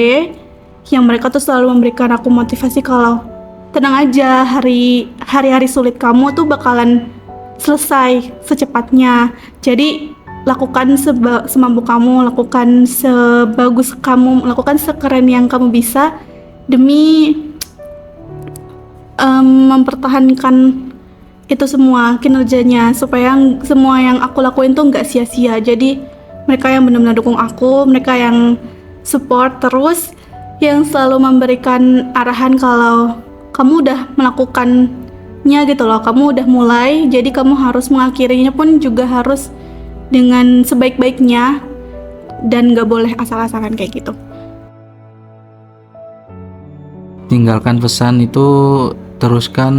yang mereka tuh selalu memberikan aku motivasi kalau tenang aja, hari-hari sulit kamu tuh bakalan selesai secepatnya. Jadi lakukan semampu kamu, lakukan sebagus kamu, lakukan sekeren yang kamu bisa demi mempertahankan itu semua kinerjanya, supaya semua yang aku lakuin tuh nggak sia-sia. Jadi mereka yang benar-benar dukung aku, mereka yang support terus, yang selalu memberikan arahan kalau kamu udah melakukannya gitu loh, kamu udah mulai, jadi kamu harus mengakhirinya pun juga harus dengan sebaik-baiknya dan gak boleh asal-asalan kayak gitu. Tinggalkan pesan itu, teruskan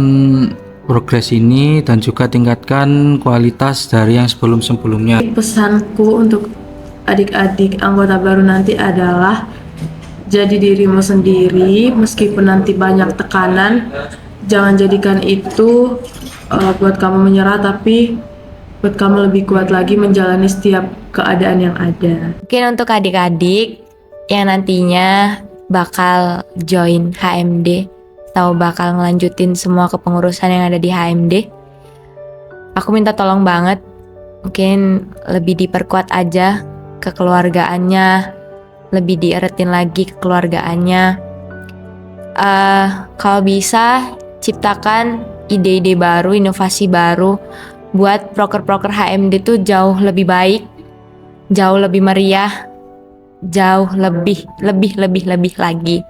progres ini dan juga tingkatkan kualitas dari yang sebelum-sebelumnya. Pesanku untuk adik-adik anggota baru nanti adalah jadi dirimu sendiri, meskipun nanti banyak tekanan, jangan jadikan itu buat kamu menyerah, tapi buat kamu lebih kuat lagi menjalani setiap keadaan yang ada. Mungkin untuk adik-adik yang nantinya bakal join HMD atau bakal ngelanjutin semua kepengurusan yang ada di HMD, aku minta tolong banget, mungkin lebih diperkuat aja kekeluargaannya, lebih dieretin lagi kekeluargaannya. Kalau bisa ciptakan ide-ide baru, inovasi baru buat proker-proker HMD tuh jauh lebih baik, jauh lebih meriah, jauh lebih lagi.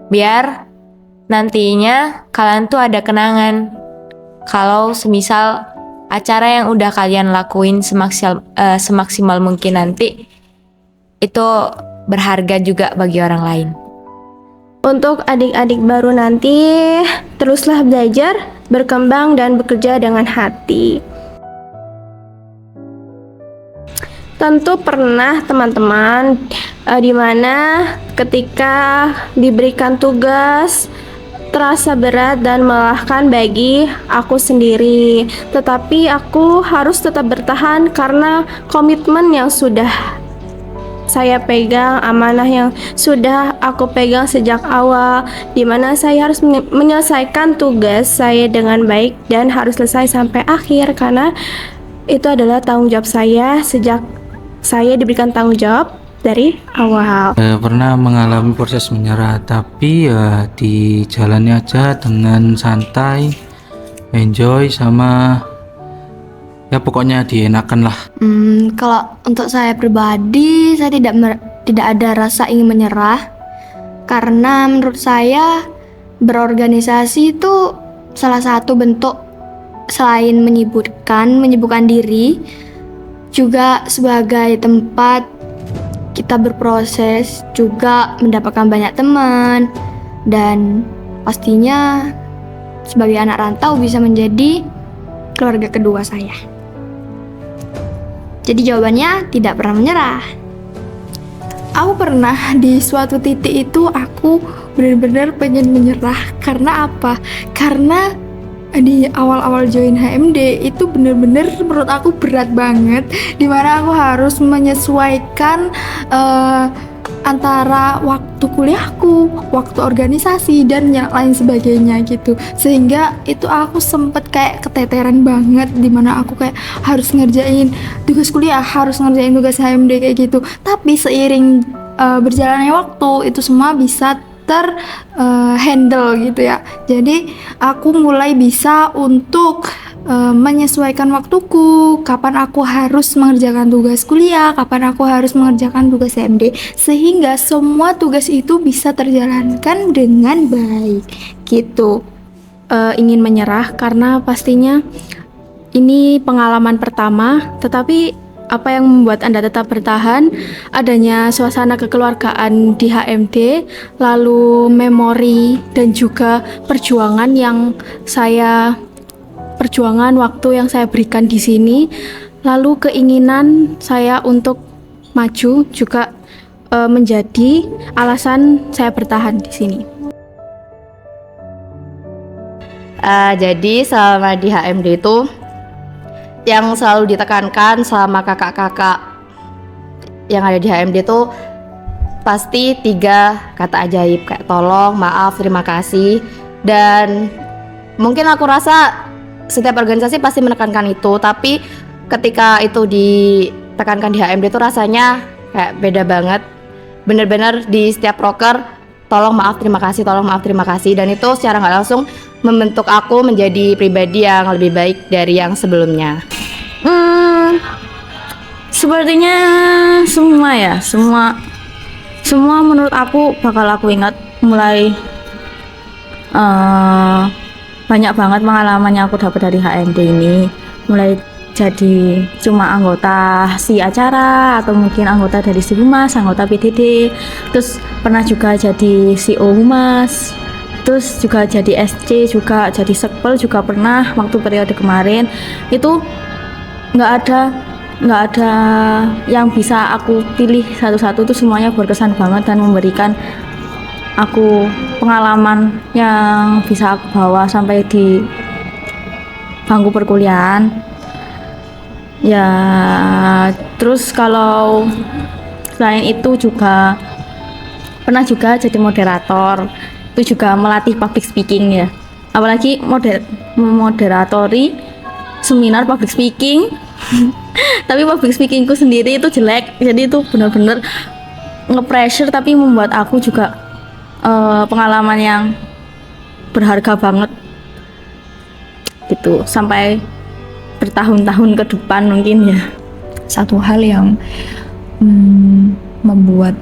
Biar nantinya kalian tuh ada kenangan. Kalau semisal acara yang udah kalian lakuin semaksimal mungkin nanti, itu berharga juga bagi orang lain. Untuk adik-adik baru nanti, teruslah belajar, berkembang, dan bekerja dengan hati. Tentu pernah teman-teman dimana ketika diberikan tugas terasa berat dan melelahkan bagi aku sendiri. Tetapi aku harus tetap bertahan karena komitmen yang sudah saya pegang, amanah yang sudah aku pegang sejak awal, di mana saya harus menyelesaikan tugas saya dengan baik dan harus selesai sampai akhir, karena itu adalah tanggung jawab saya sejak saya diberikan tanggung jawab dari awal. Pernah mengalami proses menyerah, tapi ya dijalani aja dengan santai, enjoy, sama ya pokoknya dienakan lah. Kalau untuk saya pribadi, saya tidak ada rasa ingin menyerah, karena menurut saya berorganisasi itu salah satu bentuk selain menyibukkan diri, juga sebagai tempat kita berproses, juga mendapatkan banyak teman, dan pastinya sebagai anak rantau bisa menjadi keluarga kedua saya. Jadi jawabannya tidak pernah menyerah. Aku pernah di suatu titik itu aku benar-benar pengen menyerah. Karena apa? Karena di awal-awal join HMD itu benar-benar menurut aku berat banget, dimana aku harus menyesuaikan antara waktu kuliahku, waktu organisasi, dan yang lain sebagainya gitu. Sehingga itu aku sempet kayak keteteran banget, dimana aku kayak harus ngerjain tugas kuliah, harus ngerjain tugas HMD kayak gitu. Tapi seiring berjalannya waktu, itu semua bisa handle gitu ya. Jadi aku mulai bisa untuk menyesuaikan waktuku, kapan aku harus mengerjakan tugas kuliah, kapan aku harus mengerjakan tugas HMD, sehingga semua tugas itu bisa terjalankan dengan baik gitu. Ingin menyerah karena pastinya ini pengalaman pertama, tetapi apa yang membuat Anda tetap bertahan? Adanya suasana kekeluargaan di HMD, lalu memori dan juga perjuangan waktu yang saya berikan di sini, lalu keinginan saya untuk maju juga menjadi alasan saya bertahan di sini. Jadi selama di HMD itu yang selalu ditekankan selama kakak-kakak yang ada di HMD itu pasti 3 kata ajaib, kayak tolong, maaf, terima kasih. Dan mungkin aku rasa setiap organisasi pasti menekankan itu, tapi ketika itu ditekankan di HMD itu rasanya kayak beda banget. Bener-bener di setiap proker tolong, maaf, terima kasih, tolong, maaf, terima kasih. Dan itu secara nggak langsung membentuk aku menjadi pribadi yang lebih baik dari yang sebelumnya. Sepertinya semua menurut aku bakal aku ingat. Mulai banyak banget pengalaman yang aku dapat dari HMD ini, mulai jadi cuma anggota si acara atau mungkin anggota dari si humas, anggota PDD, terus pernah juga jadi CEO humas, terus juga jadi SC, juga jadi sekpel, juga pernah waktu periode kemarin. Itu nggak ada yang bisa aku pilih satu-satu, tuh semuanya berkesan banget dan memberikan aku pengalaman yang bisa aku bawa sampai di bangku perkuliahan. Ya, terus kalau selain itu juga pernah juga jadi moderator. Itu juga melatih public speaking ya. Apalagi moderatori seminar public speaking. Tapi public speakingku sendiri itu jelek. Jadi itu benar-benar nge-pressure, tapi membuat aku juga pengalaman yang berharga banget gitu, sampai bertahun-tahun ke depan mungkin ya. Satu hal yang membuat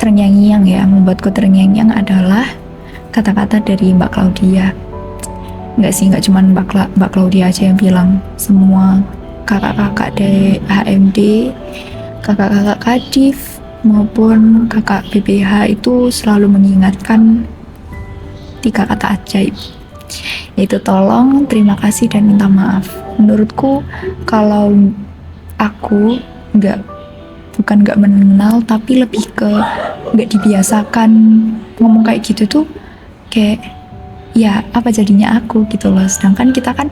terngiang-ngiang ya, membuatku terngiang-ngiang adalah kata-kata dari Mbak Claudia. Nggak cuma Mbak Claudia aja yang bilang, semua kakak-kakak dari HMD, kakak-kakak Kadif maupun kakak BPH itu selalu mengingatkan 3 kata ajaib, yaitu tolong, terima kasih, dan minta maaf. Menurutku kalau aku bukan nggak mengenal, tapi lebih ke nggak dibiasakan ngomong kayak gitu tuh, kayak ya apa jadinya aku gitu loh. Sedangkan kita kan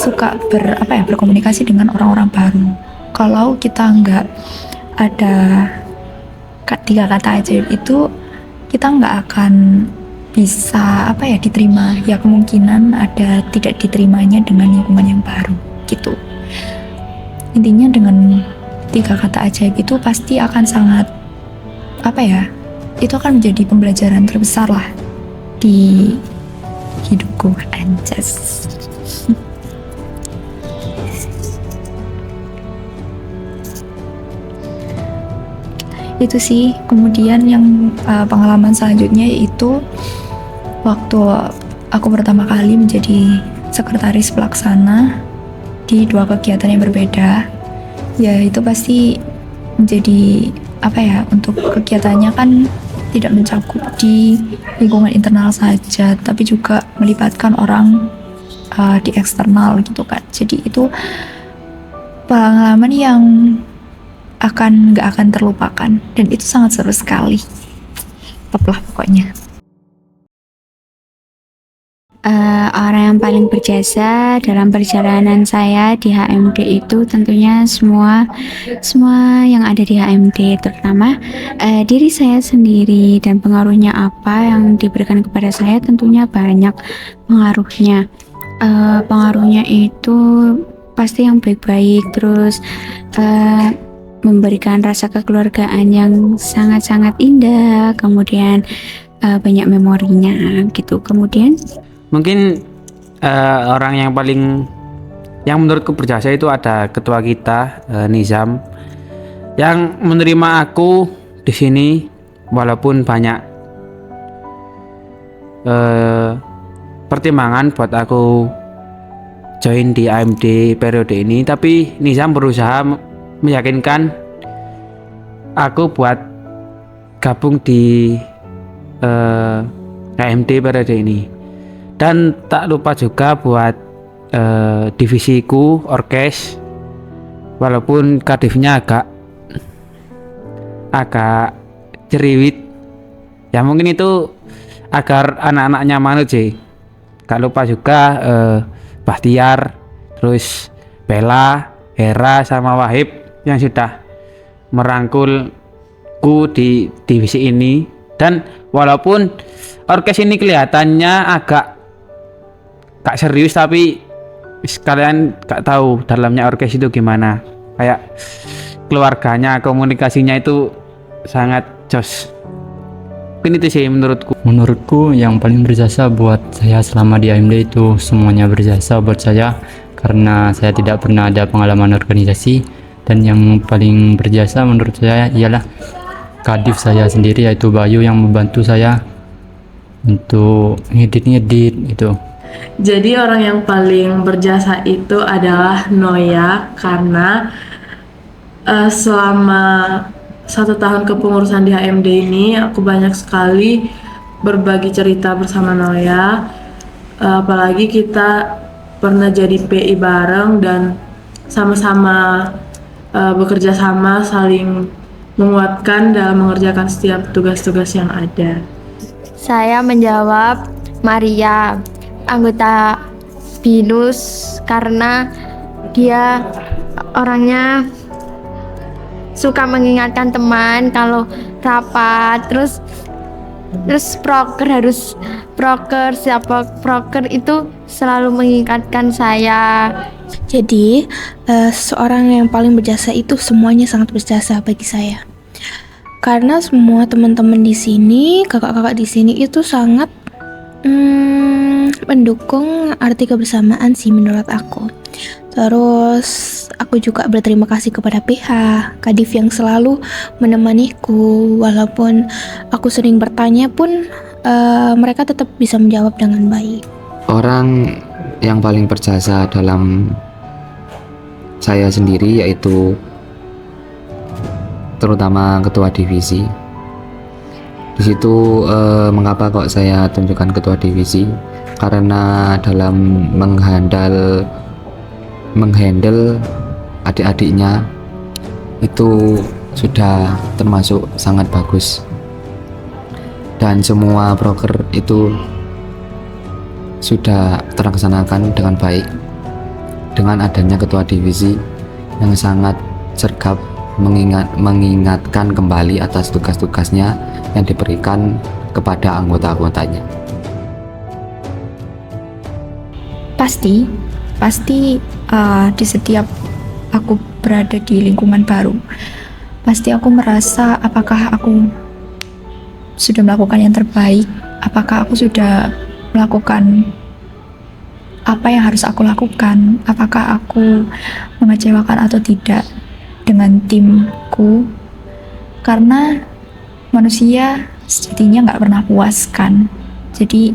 suka berkomunikasi dengan orang-orang baru. Kalau kita nggak ada 3 kata ajaib itu, kita nggak akan bisa diterima. Ya kemungkinan ada tidak diterimanya dengan lingkungan yang baru gitu. Intinya dengan 3 kata ajaib itu pasti akan sangat itu akan menjadi pembelajaran terbesar lah di hidupku. Anjas. Itu sih. Kemudian yang pengalaman selanjutnya yaitu waktu aku pertama kali menjadi sekretaris pelaksana di 2 kegiatan yang berbeda. Ya itu pasti menjadi untuk kegiatannya kan tidak mencakup di lingkungan internal saja, tapi juga melibatkan orang di eksternal gitu kan. Jadi itu pengalaman yang nggak akan terlupakan, dan itu sangat seru sekali. Top lah pokoknya. Orang yang paling berjasa dalam perjalanan saya di HMD itu tentunya semua yang ada di HMD, terutama diri saya sendiri, dan pengaruhnya apa yang diberikan kepada saya tentunya banyak pengaruhnya. Pengaruhnya itu pasti yang baik-baik, terus memberikan rasa kekeluargaan yang sangat-sangat indah, kemudian banyak memorinya gitu. Kemudian mungkin orang yang menurutku berjasa itu ada ketua kita, Nizam, yang menerima aku di sini walaupun banyak pertimbangan buat aku join di AMD periode ini, tapi Nizam berusaha meyakinkan aku buat gabung di AMD periode ini. Dan tak lupa juga buat divisiku orkes, walaupun kadifnya agak ceriwit ya, mungkin itu agar anak-anaknya manut sih. Gak lupa juga Bahtiar, terus Bella, Hera, sama Wahib yang sudah merangkulku di divisi ini. Dan walaupun orkes ini kelihatannya agak serius, tapi kalian gak tahu dalamnya orkes itu gimana, kayak keluarganya, komunikasinya itu sangat jos. Mungkin itu sih menurutku yang paling berjasa buat saya selama di AMD itu semuanya berjasa buat saya, karena saya tidak pernah ada pengalaman organisasi. Dan yang paling berjasa menurut saya ialah kadif saya sendiri, yaitu Bayu, yang membantu saya untuk ngedit itu. Jadi orang yang paling berjasa itu adalah Noya, karena selama 1 tahun kepengurusan di HMD ini aku banyak sekali berbagi cerita bersama Noya. Apalagi kita pernah jadi PI bareng dan sama-sama bekerja sama, saling menguatkan dalam mengerjakan setiap tugas-tugas yang ada. Saya menjawab Maria, anggota BINUS, karena Dia orangnya suka mengingatkan teman kalau rapat, terus siapa proker itu selalu mengingatkan saya. Jadi seorang yang paling berjasa itu semuanya sangat berjasa bagi saya. Karena semua teman-teman di sini, kakak-kakak di sini itu sangat mendukung arti kebersamaan sih menurut aku. Terus aku juga berterima kasih kepada PH, Kadif yang selalu menemaniku. Walaupun aku sering bertanya pun mereka tetap bisa menjawab dengan baik. Orang yang paling berjasa dalam saya sendiri yaitu terutama ketua divisi. Di situ mengapa kok saya tunjukkan ketua divisi? Karena dalam menghandle adik-adiknya itu sudah termasuk sangat bagus, dan semua proker itu sudah terlaksanakan dengan baik dengan adanya ketua divisi yang sangat sergap mengingatkan kembali atas tugas-tugasnya yang diberikan kepada anggota-anggotanya. Pasti di setiap aku berada di lingkungan baru, pasti aku merasa apakah aku sudah melakukan yang terbaik, apakah aku sudah melakukan apa yang harus aku lakukan, apakah aku mengecewakan atau tidak dengan timku. Karena manusia sejatinya nggak pernah puas kan. Jadi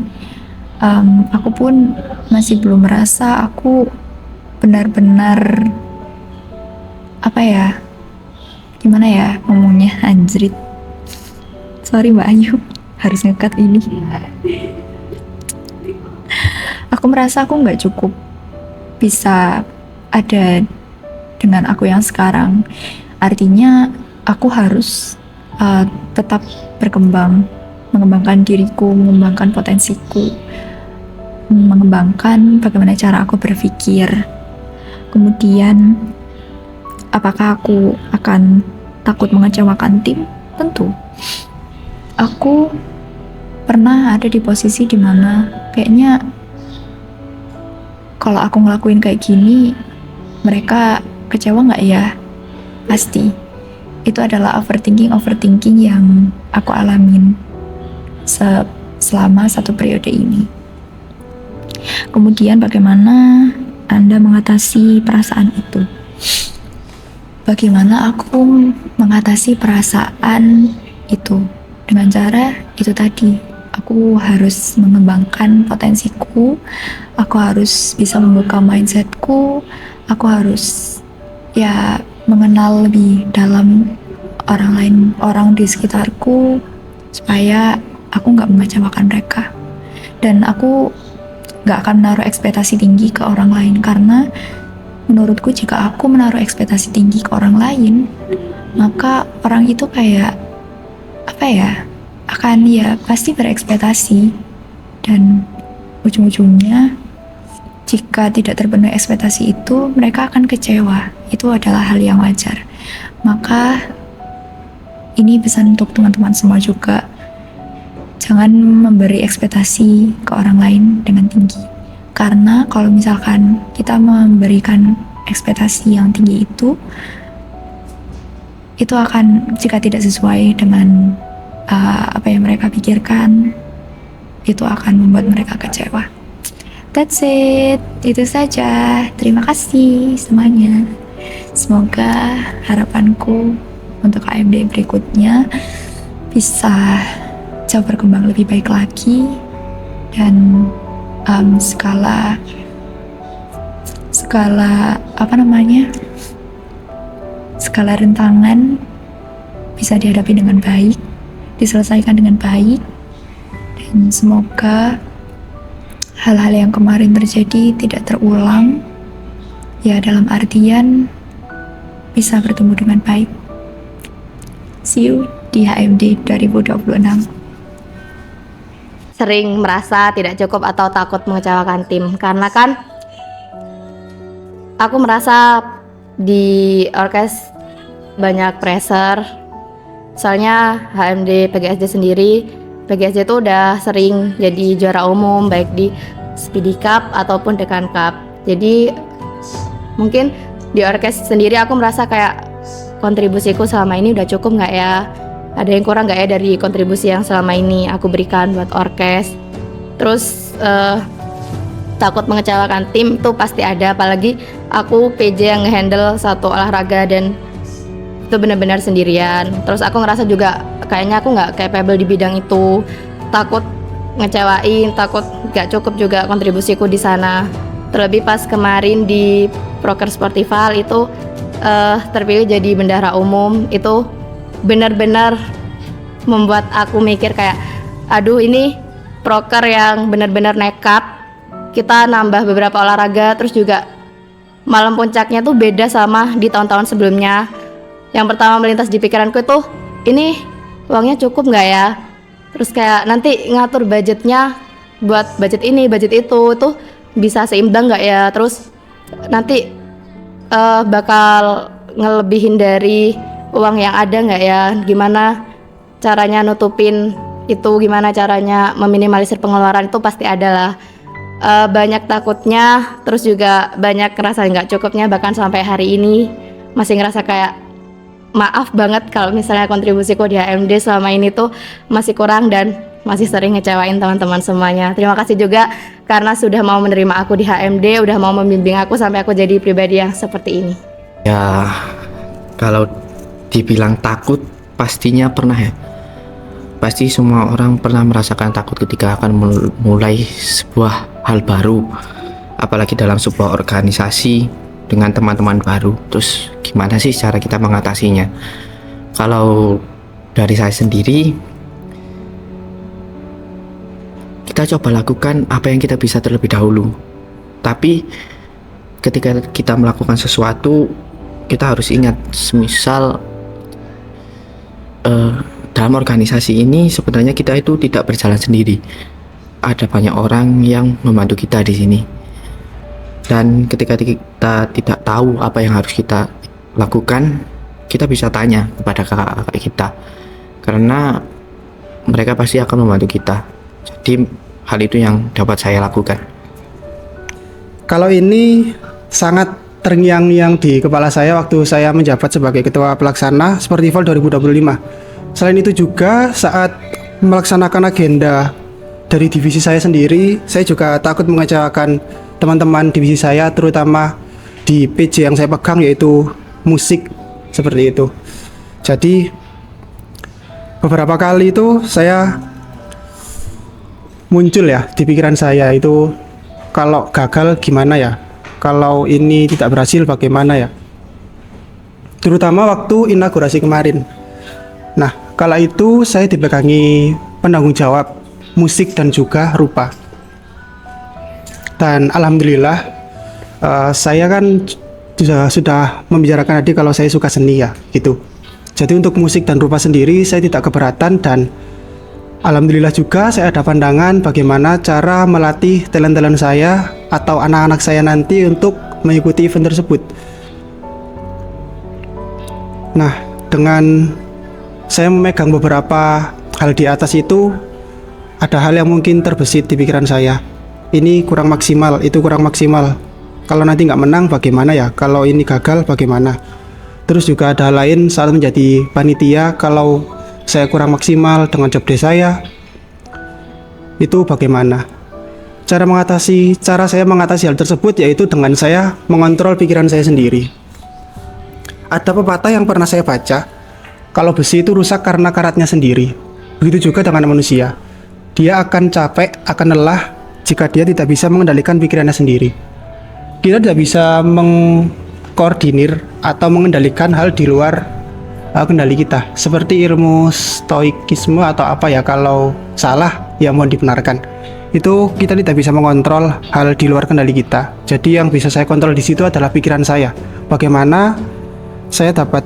aku pun masih belum merasa aku benar-benar gimana ya ngomongnya, anjrit, sorry Mbak Ayu harus ngekat ini. Aku merasa aku nggak cukup bisa ada dengan aku yang sekarang. Artinya aku harus tetap berkembang, mengembangkan diriku, mengembangkan potensiku, mengembangkan bagaimana cara aku berpikir. Kemudian apakah aku akan takut mengecewakan tim? Tentu. Aku pernah ada di posisi dimana kayaknya kalau aku ngelakuin kayak gini mereka kecewa nggak ya? Pasti. Itu adalah overthinking yang aku alamin selama satu periode ini. Kemudian bagaimana Anda mengatasi perasaan itu? Bagaimana aku mengatasi perasaan itu? Dengan cara itu tadi, aku harus mengembangkan potensiku, aku harus bisa membuka mindsetku, aku harus mengenal lebih dalam orang lain, orang di sekitarku, supaya aku nggak mengecewakan mereka. Dan aku nggak akan menaruh ekspektasi tinggi ke orang lain, karena menurutku jika aku menaruh ekspektasi tinggi ke orang lain, maka orang itu akan pasti berekspektasi, dan ujung-ujungnya jika tidak terpenuhi ekspektasi itu mereka akan kecewa. Itu adalah hal yang wajar. Maka ini pesan untuk teman-teman semua juga, jangan memberi ekspektasi ke orang lain dengan tinggi. Karena kalau misalkan kita memberikan ekspektasi yang tinggi itu akan, jika tidak sesuai dengan apa yang mereka pikirkan, itu akan membuat mereka kecewa. That's it, itu saja. Terima kasih semuanya. Semoga harapanku untuk HMD berikutnya bisa jauh berkembang lebih baik lagi, dan skala rintangan bisa dihadapi dengan baik, diselesaikan dengan baik, dan semoga hal-hal yang kemarin terjadi tidak terulang, dalam artian bisa bertemu dengan baik. See you di HMD 2026. Sering merasa tidak cukup atau takut mengecewakan tim, karena kan aku merasa di orkes banyak pressure. Soalnya HMD PGSD sendiri, PGSD itu udah sering jadi juara umum baik di Speedy Cup ataupun Dekan Cup. Jadi mungkin di orkes sendiri aku merasa kayak kontribusiku selama ini udah cukup nggak ya? Ada yang kurang nggak ya dari kontribusi yang selama ini aku berikan buat orkes? Terus takut mengecewakan tim itu pasti ada, apalagi aku PJ yang ngehandle satu olahraga dan itu benar-benar sendirian. Terus aku ngerasa juga kayaknya aku nggak capable di bidang itu, takut ngecewain, takut nggak cukup juga kontribusiku di sana. Terlebih pas kemarin di Proker Sportival itu terpilih jadi bendahara umum, itu benar-benar membuat aku mikir kayak aduh ini proker yang benar-benar nekat. Kita nambah beberapa olahraga, terus juga malam puncaknya tuh beda sama di tahun-tahun sebelumnya. Yang pertama melintas di pikiranku itu ini uangnya cukup nggak ya, terus kayak nanti ngatur budgetnya buat budget ini budget itu tuh bisa seimbang nggak ya, terus nanti bakal ngelebihin dari uang yang ada nggak ya, gimana caranya nutupin itu, gimana caranya meminimalisir pengeluaran, itu pasti ada lah. Banyak takutnya, terus juga banyak ngerasa nggak cukupnya, bahkan sampai hari ini masih ngerasa kayak maaf banget kalau misalnya kontribusiku di HMD selama ini tuh masih kurang dan masih sering ngecewain teman-teman semuanya. Terima kasih juga karena sudah mau menerima aku di HMD, udah mau membimbing aku sampai aku jadi pribadi yang seperti ini. Ya, kalau dibilang takut pastinya pernah ya. Pasti semua orang pernah merasakan takut ketika akan mulai sebuah hal baru, apalagi dalam sebuah organisasi dengan teman-teman baru. Terus gimana sih cara kita mengatasinya? Kalau dari saya sendiri, kita coba lakukan apa yang kita bisa terlebih dahulu. Tapi ketika kita melakukan sesuatu, kita harus ingat, semisal dalam organisasi ini sebenarnya kita itu tidak berjalan sendiri. Ada banyak orang yang membantu kita di sini. Dan ketika kita tidak tahu apa yang harus kita lakukan, kita bisa tanya kepada kakak-kakak kita, karena mereka pasti akan membantu kita. Jadi hal itu yang dapat saya lakukan. Kalau ini sangat terngiang-ngiang di kepala saya waktu saya menjabat sebagai Ketua Pelaksana Sportival 2025. Selain itu juga saat melaksanakan agenda dari divisi saya sendiri, saya juga takut mengecewakan teman-teman divisi saya, terutama di PJ yang saya pegang yaitu musik, seperti itu. Jadi beberapa kali itu saya muncul ya di pikiran saya itu, kalau gagal gimana ya, kalau ini tidak berhasil bagaimana ya, terutama waktu inaugurasi kemarin. Nah, kala itu saya dipegangi penanggung jawab musik dan juga rupa. Dan alhamdulillah saya kan sudah membicarakan tadi kalau saya suka seni ya gitu. Jadi untuk musik dan rupa sendiri saya tidak keberatan, dan alhamdulillah juga saya ada pandangan bagaimana cara melatih talent-talent saya atau anak-anak saya nanti untuk mengikuti event tersebut. Nah, dengan saya memegang beberapa hal di atas itu, ada hal yang mungkin terbesit di pikiran saya. Ini kurang maksimal, itu kurang maksimal. Kalau nanti nggak menang bagaimana ya? Kalau ini gagal bagaimana? Terus juga ada hal lain saat menjadi panitia, kalau saya kurang maksimal dengan job desk saya, itu bagaimana? Cara saya mengatasi hal tersebut yaitu dengan saya mengontrol pikiran saya sendiri. Ada pepatah yang pernah saya baca, kalau besi itu rusak karena karatnya sendiri. Begitu juga dengan manusia. Dia akan capek, akan lelah jika dia tidak bisa mengendalikan pikirannya sendiri. Kita tidak bisa mengkoordinir atau mengendalikan hal di luar kendali kita. Seperti ilmu stoikisme atau apa ya, kalau salah ya mohon dibenarkan. Itu kita tidak bisa mengontrol hal di luar kendali kita. Jadi yang bisa saya kontrol di situ adalah pikiran saya. Bagaimana saya dapat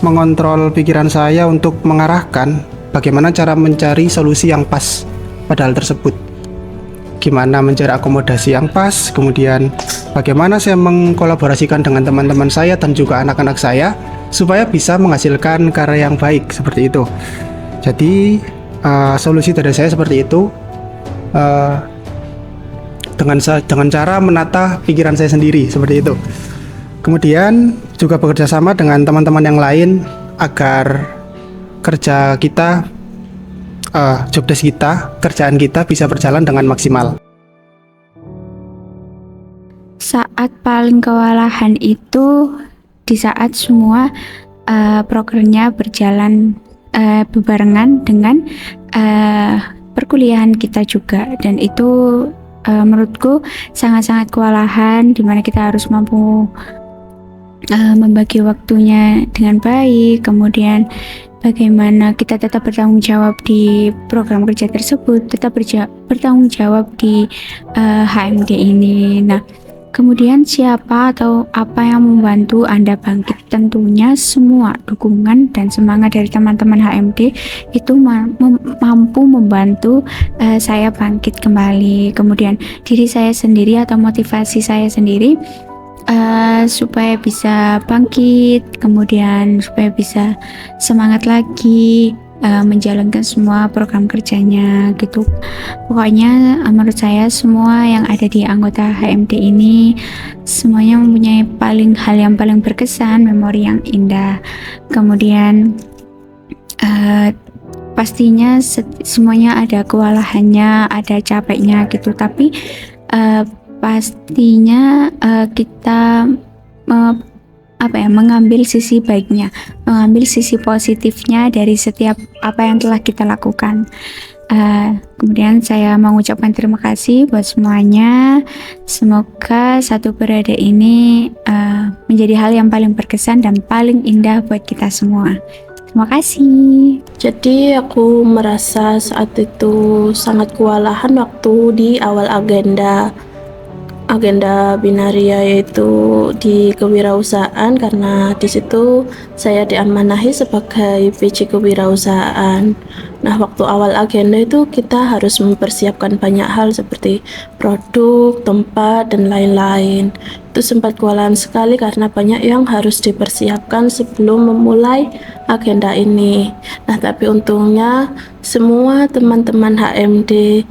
mengontrol pikiran saya untuk mengarahkan bagaimana cara mencari solusi yang pas pada hal tersebut. gimana mencari akomodasi yang pas, kemudian bagaimana saya mengkolaborasikan dengan teman-teman saya dan juga anak-anak saya supaya bisa menghasilkan karya yang baik seperti itu. Jadi solusi dari saya seperti itu, dengan cara menata pikiran saya sendiri seperti itu. Kemudian juga bekerja sama dengan teman-teman yang lain agar kerja kita, job desk kita, kerjaan kita bisa berjalan dengan maksimal. Saat paling kewalahan itu di saat semua prokernya berjalan bebarengan dengan perkuliahan kita juga, dan itu menurutku sangat-sangat kewalahan, dimana kita harus mampu membagi waktunya dengan baik, kemudian bagaimana kita tetap bertanggung jawab di program kerja tersebut, tetap bertanggung jawab di HMD ini. Nah, kemudian siapa atau apa yang membantu Anda bangkit? Tentunya semua dukungan dan semangat dari teman-teman HMD itu mampu membantu saya bangkit kembali. Kemudian diri saya sendiri atau motivasi saya sendiri supaya bisa bangkit, kemudian supaya bisa semangat lagi menjalankan semua program kerjanya gitu. Pokoknya menurut saya semua yang ada di anggota HMD ini semuanya mempunyai hal yang paling berkesan, memori yang indah. Kemudian pastinya semuanya ada kewalahannya, ada capeknya gitu, tapi pastinya kita mengambil sisi baiknya, mengambil sisi positifnya dari setiap apa yang telah kita lakukan. Kemudian saya mengucapkan terima kasih buat semuanya. Semoga satu periode ini menjadi hal yang paling berkesan dan paling indah buat kita semua. Terima kasih. Jadi aku merasa saat itu sangat kewalahan waktu di awal agenda binaria, yaitu di kewirausahaan, karena di situ saya diamanahi sebagai PJ kewirausahaan. Nah, waktu awal agenda itu kita harus mempersiapkan banyak hal seperti produk, tempat, dan lain-lain. Itu sempat kewalahan sekali karena banyak yang harus dipersiapkan sebelum memulai agenda ini. Nah, tapi untungnya semua teman-teman HMD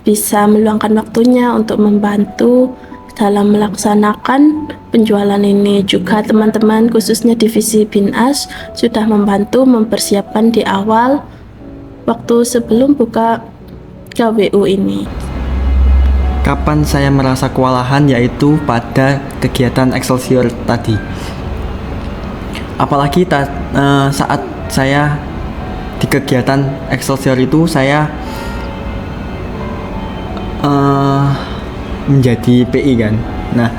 bisa meluangkan waktunya untuk membantu dalam melaksanakan penjualan ini. Juga teman-teman khususnya divisi Binas sudah membantu mempersiapkan di awal waktu sebelum buka KWU ini. Kapan saya merasa kewalahan, yaitu pada kegiatan Excelsior tadi. Apalagi saat saya di kegiatan Excelsior itu saya menjadi PI kan. Nah,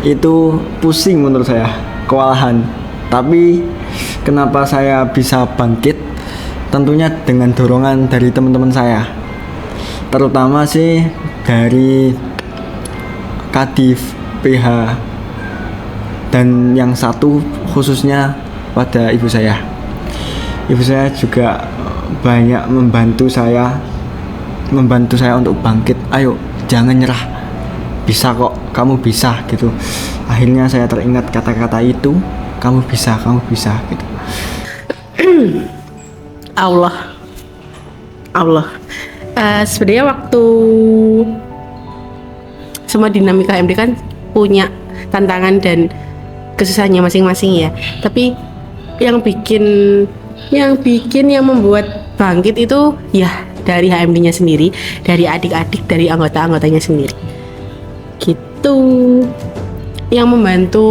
itu pusing menurut saya, kewalahan. Tapi kenapa saya bisa bangkit? Tentunya dengan dorongan dari teman-teman saya, terutama sih dari Kadif, PH, dan yang satu khususnya pada ibu saya. Ibu saya juga banyak membantu saya untuk bangkit. Ayo, jangan nyerah, bisa kok, kamu bisa gitu. Akhirnya saya teringat kata-kata itu, kamu bisa gitu. Allah. Sebenarnya waktu semua dinamika HMD kan punya tantangan dan kesusahannya masing-masing ya. Tapi yang membuat bangkit itu ya dari HMD-nya sendiri, dari adik-adik, dari anggota-anggotanya sendiri. Gitu. Yang membantu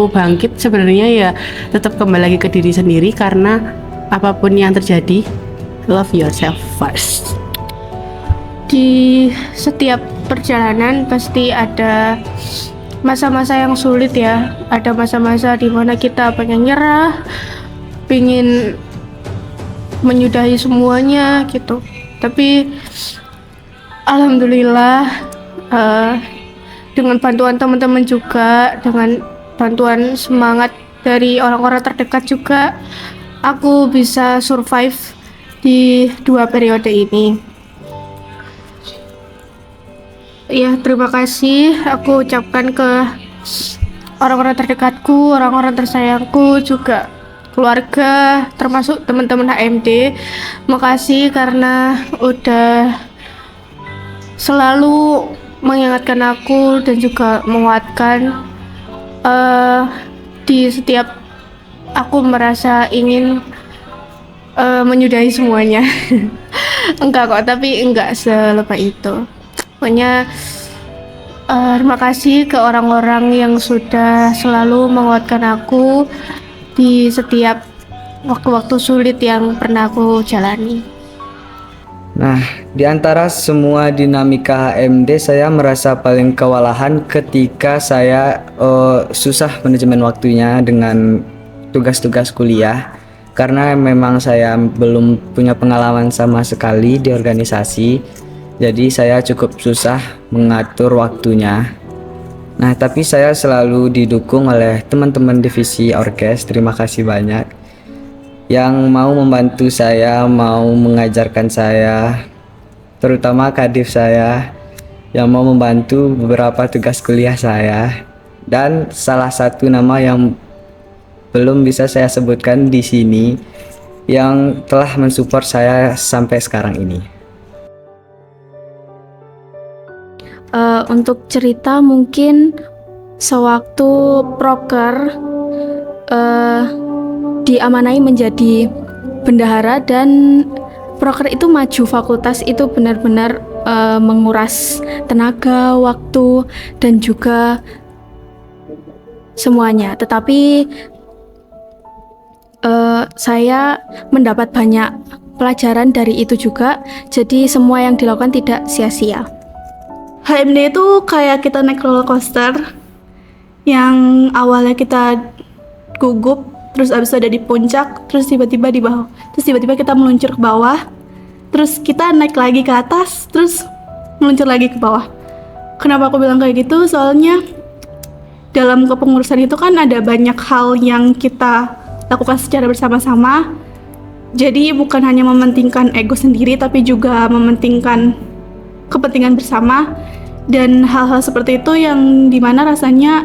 bangkit sebenarnya ya tetap kembali lagi ke diri sendiri, karena apapun yang terjadi, love yourself first. Di setiap perjalanan pasti ada masa-masa yang sulit ya. Ada masa-masa di mana kita pengen nyerah, pengen menyudahi semuanya gitu. Tapi alhamdulillah dengan bantuan teman-teman juga, dengan bantuan semangat dari orang-orang terdekat juga, aku bisa survive di 2 periode ini. Ya, terima kasih aku ucapkan ke orang-orang terdekatku, orang-orang tersayangku, juga keluarga, termasuk teman-teman HMD. Makasih karena udah selalu mengingatkan aku dan juga menguatkan di setiap aku merasa ingin menyudahi semuanya. Enggak kok, tapi enggak selebay itu. Pokoknya terima kasih ke orang-orang yang sudah selalu menguatkan aku di setiap waktu-waktu sulit yang pernah aku jalani. Nah, di antara semua dinamika HMD, saya merasa paling kewalahan ketika saya susah manajemen waktunya dengan tugas-tugas kuliah. Karena memang saya belum punya pengalaman sama sekali di organisasi, jadi saya cukup susah mengatur waktunya. Nah, tapi saya selalu didukung oleh teman-teman divisi orkes. Terima kasih banyak yang mau membantu saya, mau mengajarkan saya, terutama kadif saya yang mau membantu beberapa tugas kuliah saya. Dan salah satu nama yang belum bisa saya sebutkan di sini yang telah mensupport saya sampai sekarang ini. Untuk cerita mungkin sewaktu proker diamanai menjadi bendahara dan proker itu maju fakultas, itu benar-benar menguras tenaga, waktu, dan juga semuanya. Tetapi saya mendapat banyak pelajaran dari itu juga, jadi semua yang dilakukan tidak sia-sia. HMD itu kayak kita naik roller coaster yang awalnya kita gugup, terus abis itu ada di puncak, terus tiba-tiba di bawah, terus tiba-tiba kita meluncur ke bawah, terus kita naik lagi ke atas, terus meluncur lagi ke bawah. Kenapa aku bilang kayak gitu? Soalnya dalam kepengurusan itu kan ada banyak hal yang kita lakukan secara bersama-sama. Jadi bukan hanya mementingkan ego sendiri, tapi juga mementingkan kepentingan bersama. Dan hal-hal seperti itu yang dimana rasanya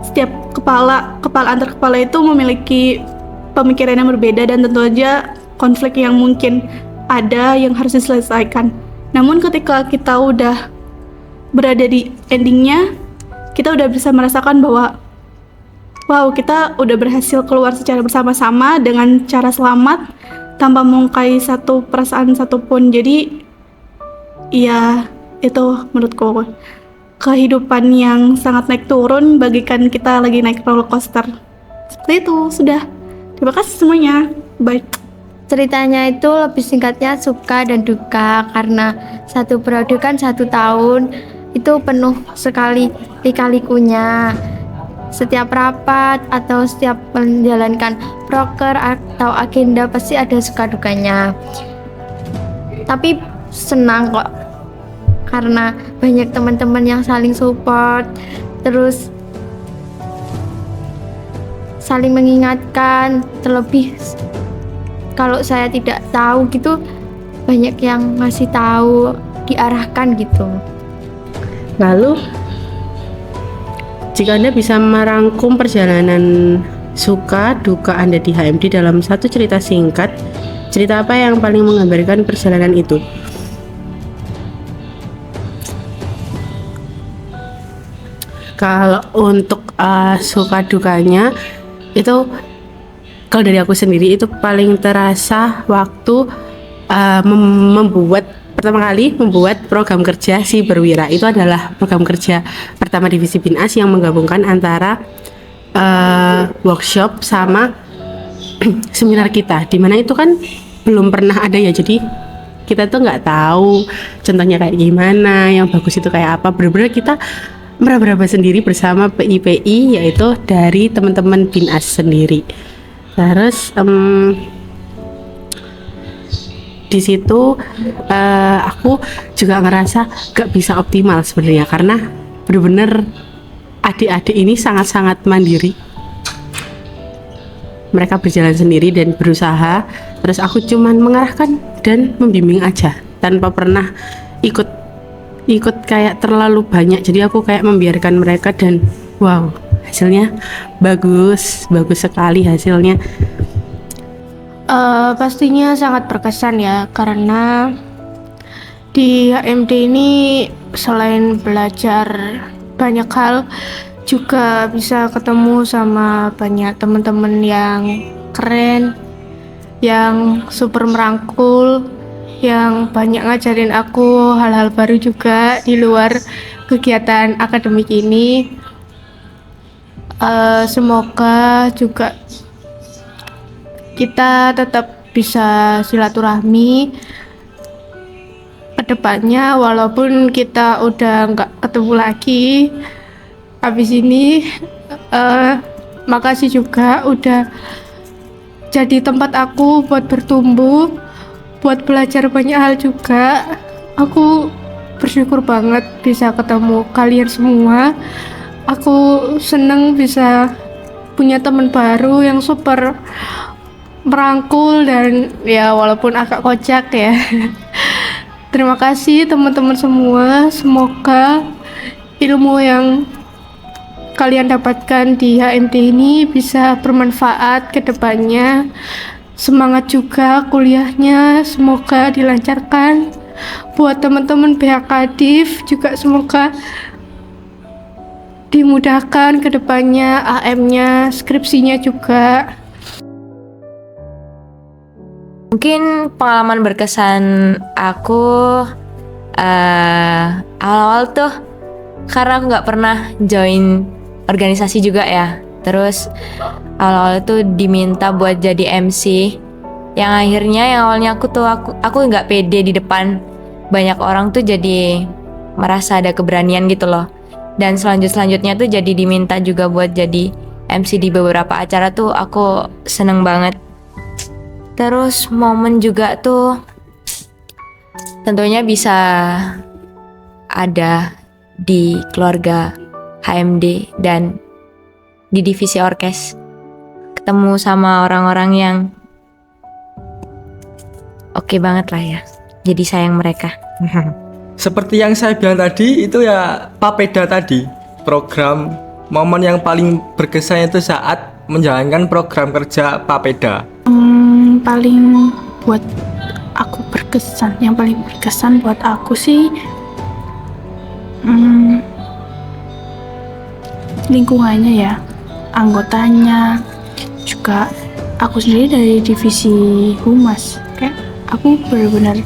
setiap kepala antar kepala itu memiliki pemikiran yang berbeda, dan tentu aja konflik yang mungkin ada yang harus diselesaikan. Namun ketika kita udah berada di endingnya, kita udah bisa merasakan bahwa wow, kita udah berhasil keluar secara bersama-sama dengan cara selamat tanpa mengungkai satu perasaan satupun. Jadi ya itu menurutku kehidupan yang sangat naik turun, bagikan kita lagi naik roller coaster. Seperti itu, sudah. Terima kasih semuanya. Bye. Ceritanya itu lebih singkatnya suka dan duka, karena satu periode kan 1 tahun, itu penuh sekali lika-likunya. Setiap rapat atau setiap menjalankan proker atau agenda pasti ada suka dukanya. Tapi senang kok, karena banyak teman-teman yang saling support, terus saling mengingatkan. Terlebih kalau saya tidak tahu gitu, banyak yang ngasih tahu, diarahkan gitu. Lalu jika Anda bisa merangkum perjalanan suka duka Anda di HMD dalam satu cerita singkat, cerita apa yang paling menggambarkan perjalanan itu? Kalau untuk suka dukanya itu, kalau dari aku sendiri itu paling terasa waktu pertama kali membuat program kerja Si Berwira. Itu adalah program kerja pertama divisi BINAS yang menggabungkan antara workshop sama seminar kita, dimana itu kan belum pernah ada ya, jadi kita tuh nggak tahu contohnya kayak gimana, yang bagus itu kayak apa. Bener-bener kita meraba-raba sendiri bersama PI-PI, yaitu dari teman-teman BINAS sendiri. Terus di situ aku juga ngerasa gak bisa optimal sebenarnya, karena bener-bener adik-adik ini sangat-sangat mandiri. Mereka berjalan sendiri dan berusaha, terus aku cuman mengarahkan dan membimbing aja tanpa pernah ikut ikut kayak terlalu banyak, jadi aku kayak membiarkan mereka dan wow, hasilnya bagus sekali hasilnya. Pastinya sangat berkesan ya, karena di HMD ini selain belajar banyak hal, juga bisa ketemu sama banyak teman-teman yang keren, yang super merangkul, yang banyak ngajarin aku hal-hal baru juga di luar kegiatan akademik ini. Semoga juga kita tetap bisa silaturahmi ke depannya, walaupun kita udah nggak ketemu lagi habis ini. Makasih juga udah jadi tempat aku buat bertumbuh, buat belajar banyak hal juga. Aku bersyukur banget bisa ketemu kalian semua. Aku seneng bisa punya teman baru yang super merangkul dan ya walaupun agak kocak ya. Terima kasih teman-teman semua. Semoga ilmu yang kalian dapatkan di HMD ini bisa bermanfaat ke depannya. Semangat juga kuliahnya, semoga dilancarkan. Buat teman-teman pihak Kadif juga semoga dimudahkan ke depannya, AM-nya, skripsinya juga. Mungkin pengalaman berkesan aku awal-awal tuh karena aku nggak pernah join organisasi juga ya. Terus awal-awal tuh diminta buat jadi MC, yang akhirnya yang awalnya aku nggak pede di depan banyak orang tuh jadi merasa ada keberanian gitu loh. Dan selanjutnya tuh jadi diminta juga buat jadi MC di beberapa acara tuh aku seneng banget. Terus momen juga tuh tentunya bisa ada di keluarga HMD dan di divisi orkes. Ketemu sama orang-orang yang oke banget lah ya. Jadi sayang mereka. Seperti yang saya bilang tadi, itu ya Papeda tadi. Program momen yang paling berkesan itu saat menjalankan program kerja Papeda. Paling buat aku berkesan, yang paling berkesan buat aku sih lingkungannya ya, anggotanya, juga aku sendiri dari divisi humas. Kayak aku benar-benar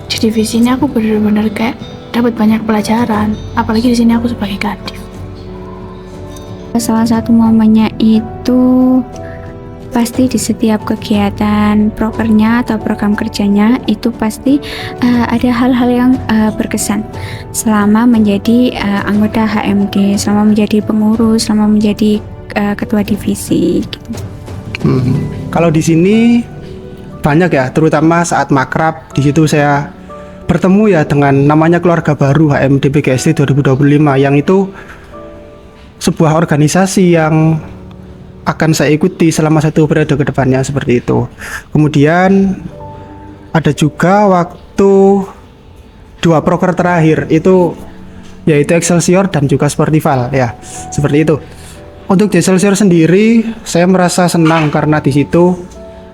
di divisi ini aku benar-benar kayak dapat banyak pelajaran, apalagi di sini aku sebagai kadif. Salah satu momennya itu pasti di setiap kegiatan prokernya atau program kerjanya itu pasti ada hal-hal yang berkesan selama menjadi anggota HMD, selama menjadi pengurus, selama menjadi ketua divisi gitu. Kalau di sini banyak ya, terutama saat makrab. Di situ saya bertemu ya dengan namanya keluarga baru HMD PGSD 2025, yang itu sebuah organisasi yang akan saya ikuti selama 1 periode ke depannya, seperti itu. Kemudian ada juga waktu 2 proker terakhir itu yaitu Excelsior dan juga Sportival ya, seperti itu. Untuk di Excelsior sendiri saya merasa senang karena di situ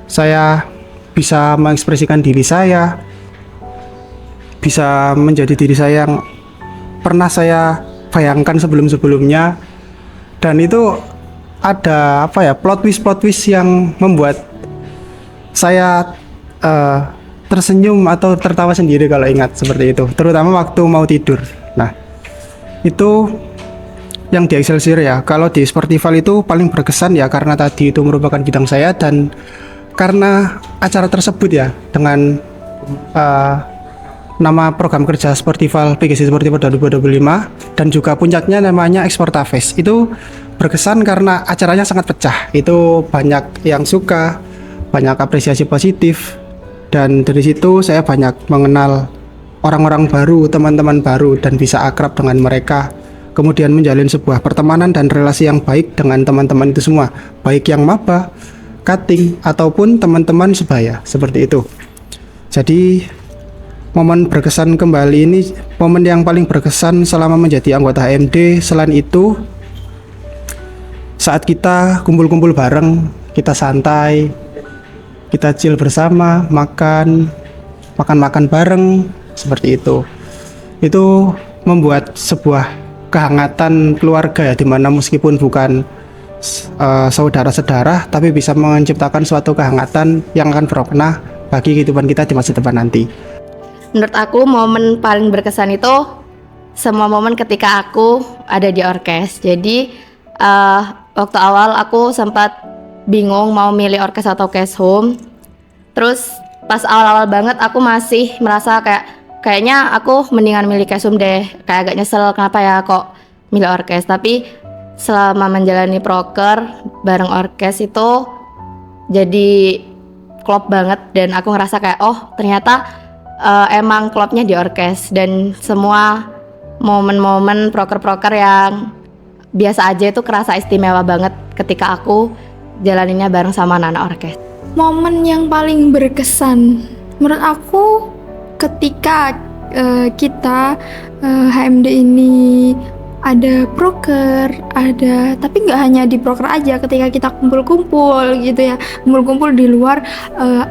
saya bisa mengekspresikan diri saya, bisa menjadi diri saya yang pernah saya bayangkan sebelum-sebelumnya, dan itu ada plot twist yang membuat saya tersenyum atau tertawa sendiri kalau ingat seperti itu, terutama waktu mau tidur. Nah, itu yang di Excelsior ya. Kalau di Sportival itu paling berkesan ya karena tadi itu merupakan bidang saya, dan karena acara tersebut ya dengan nama program kerja Sportival PGSD Sportival 2025 dan juga puncaknya namanya Exportafest. Itu berkesan karena acaranya sangat pecah. Itu banyak yang suka, banyak apresiasi positif, dan dari situ saya banyak mengenal orang-orang baru, teman-teman baru, dan bisa akrab dengan mereka. Kemudian menjalin sebuah pertemanan dan relasi yang baik dengan teman-teman itu semua, baik yang maba, cutting, ataupun teman-teman sebaya, seperti itu. Jadi momen berkesan kembali ini momen yang paling berkesan selama menjadi anggota HMD. Selain itu, saat kita kumpul-kumpul bareng, kita santai, kita chill bersama, makan bareng, seperti itu. Itu membuat sebuah kehangatan keluarga ya, dimana meskipun bukan saudara-saudara, tapi bisa menciptakan suatu kehangatan yang akan bermakna bagi kehidupan kita di masa depan nanti. Menurut aku momen paling berkesan itu semua momen ketika aku ada di orkes. Jadi waktu awal aku sempat bingung mau milih orkes atau cash home. Terus pas awal-awal banget aku masih merasa kayaknya aku mendingan milih cash home deh. Kayak agak nyesel kenapa ya kok milih orkes. Tapi selama menjalani proker bareng orkes itu jadi klop banget, dan aku ngerasa kayak oh ternyata emang klopnya di orkes. Dan semua momen-momen proker-proker yang biasa aja itu kerasa istimewa banget ketika aku jalaninnya bareng sama anak-anak orkes. Momen yang paling berkesan menurut aku ketika kita HMD ini ada proker, tapi nggak hanya di proker aja, ketika kita kumpul-kumpul gitu ya, kumpul-kumpul di luar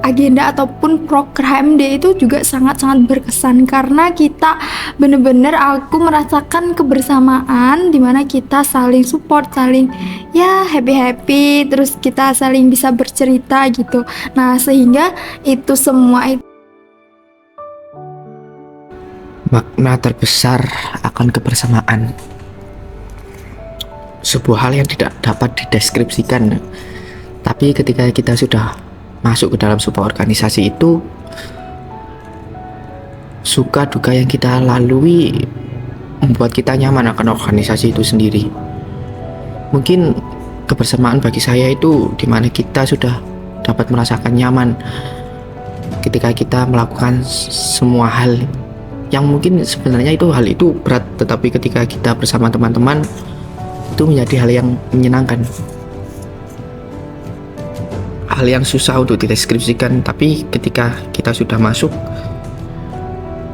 agenda ataupun proker HMD itu juga sangat-sangat berkesan karena kita bener-bener aku merasakan kebersamaan dimana kita saling support, saling ya happy-happy, terus kita saling bisa bercerita gitu. Nah sehingga itu semua itu makna terbesar akan kebersamaan, sebuah hal yang tidak dapat dideskripsikan. Tapi ketika kita sudah masuk ke dalam sebuah organisasi itu, suka duka yang kita lalui membuat kita nyaman akan organisasi itu sendiri. Mungkin kebersamaan bagi saya itu dimana kita sudah dapat merasakan nyaman ketika kita melakukan semua hal yang mungkin sebenarnya hal itu berat, tetapi ketika kita bersama teman-teman itu menjadi hal yang menyenangkan, hal yang susah untuk dideskripsikan. Tapi ketika kita sudah masuk,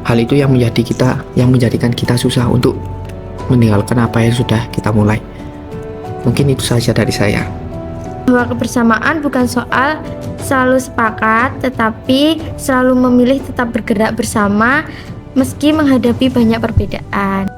hal itu yang menjadikan kita susah untuk meninggalkan apa yang sudah kita mulai. Mungkin itu saja dari saya. Bahwa kebersamaan bukan soal selalu sepakat, tetapi selalu memilih tetap bergerak bersama meski menghadapi banyak perbedaan.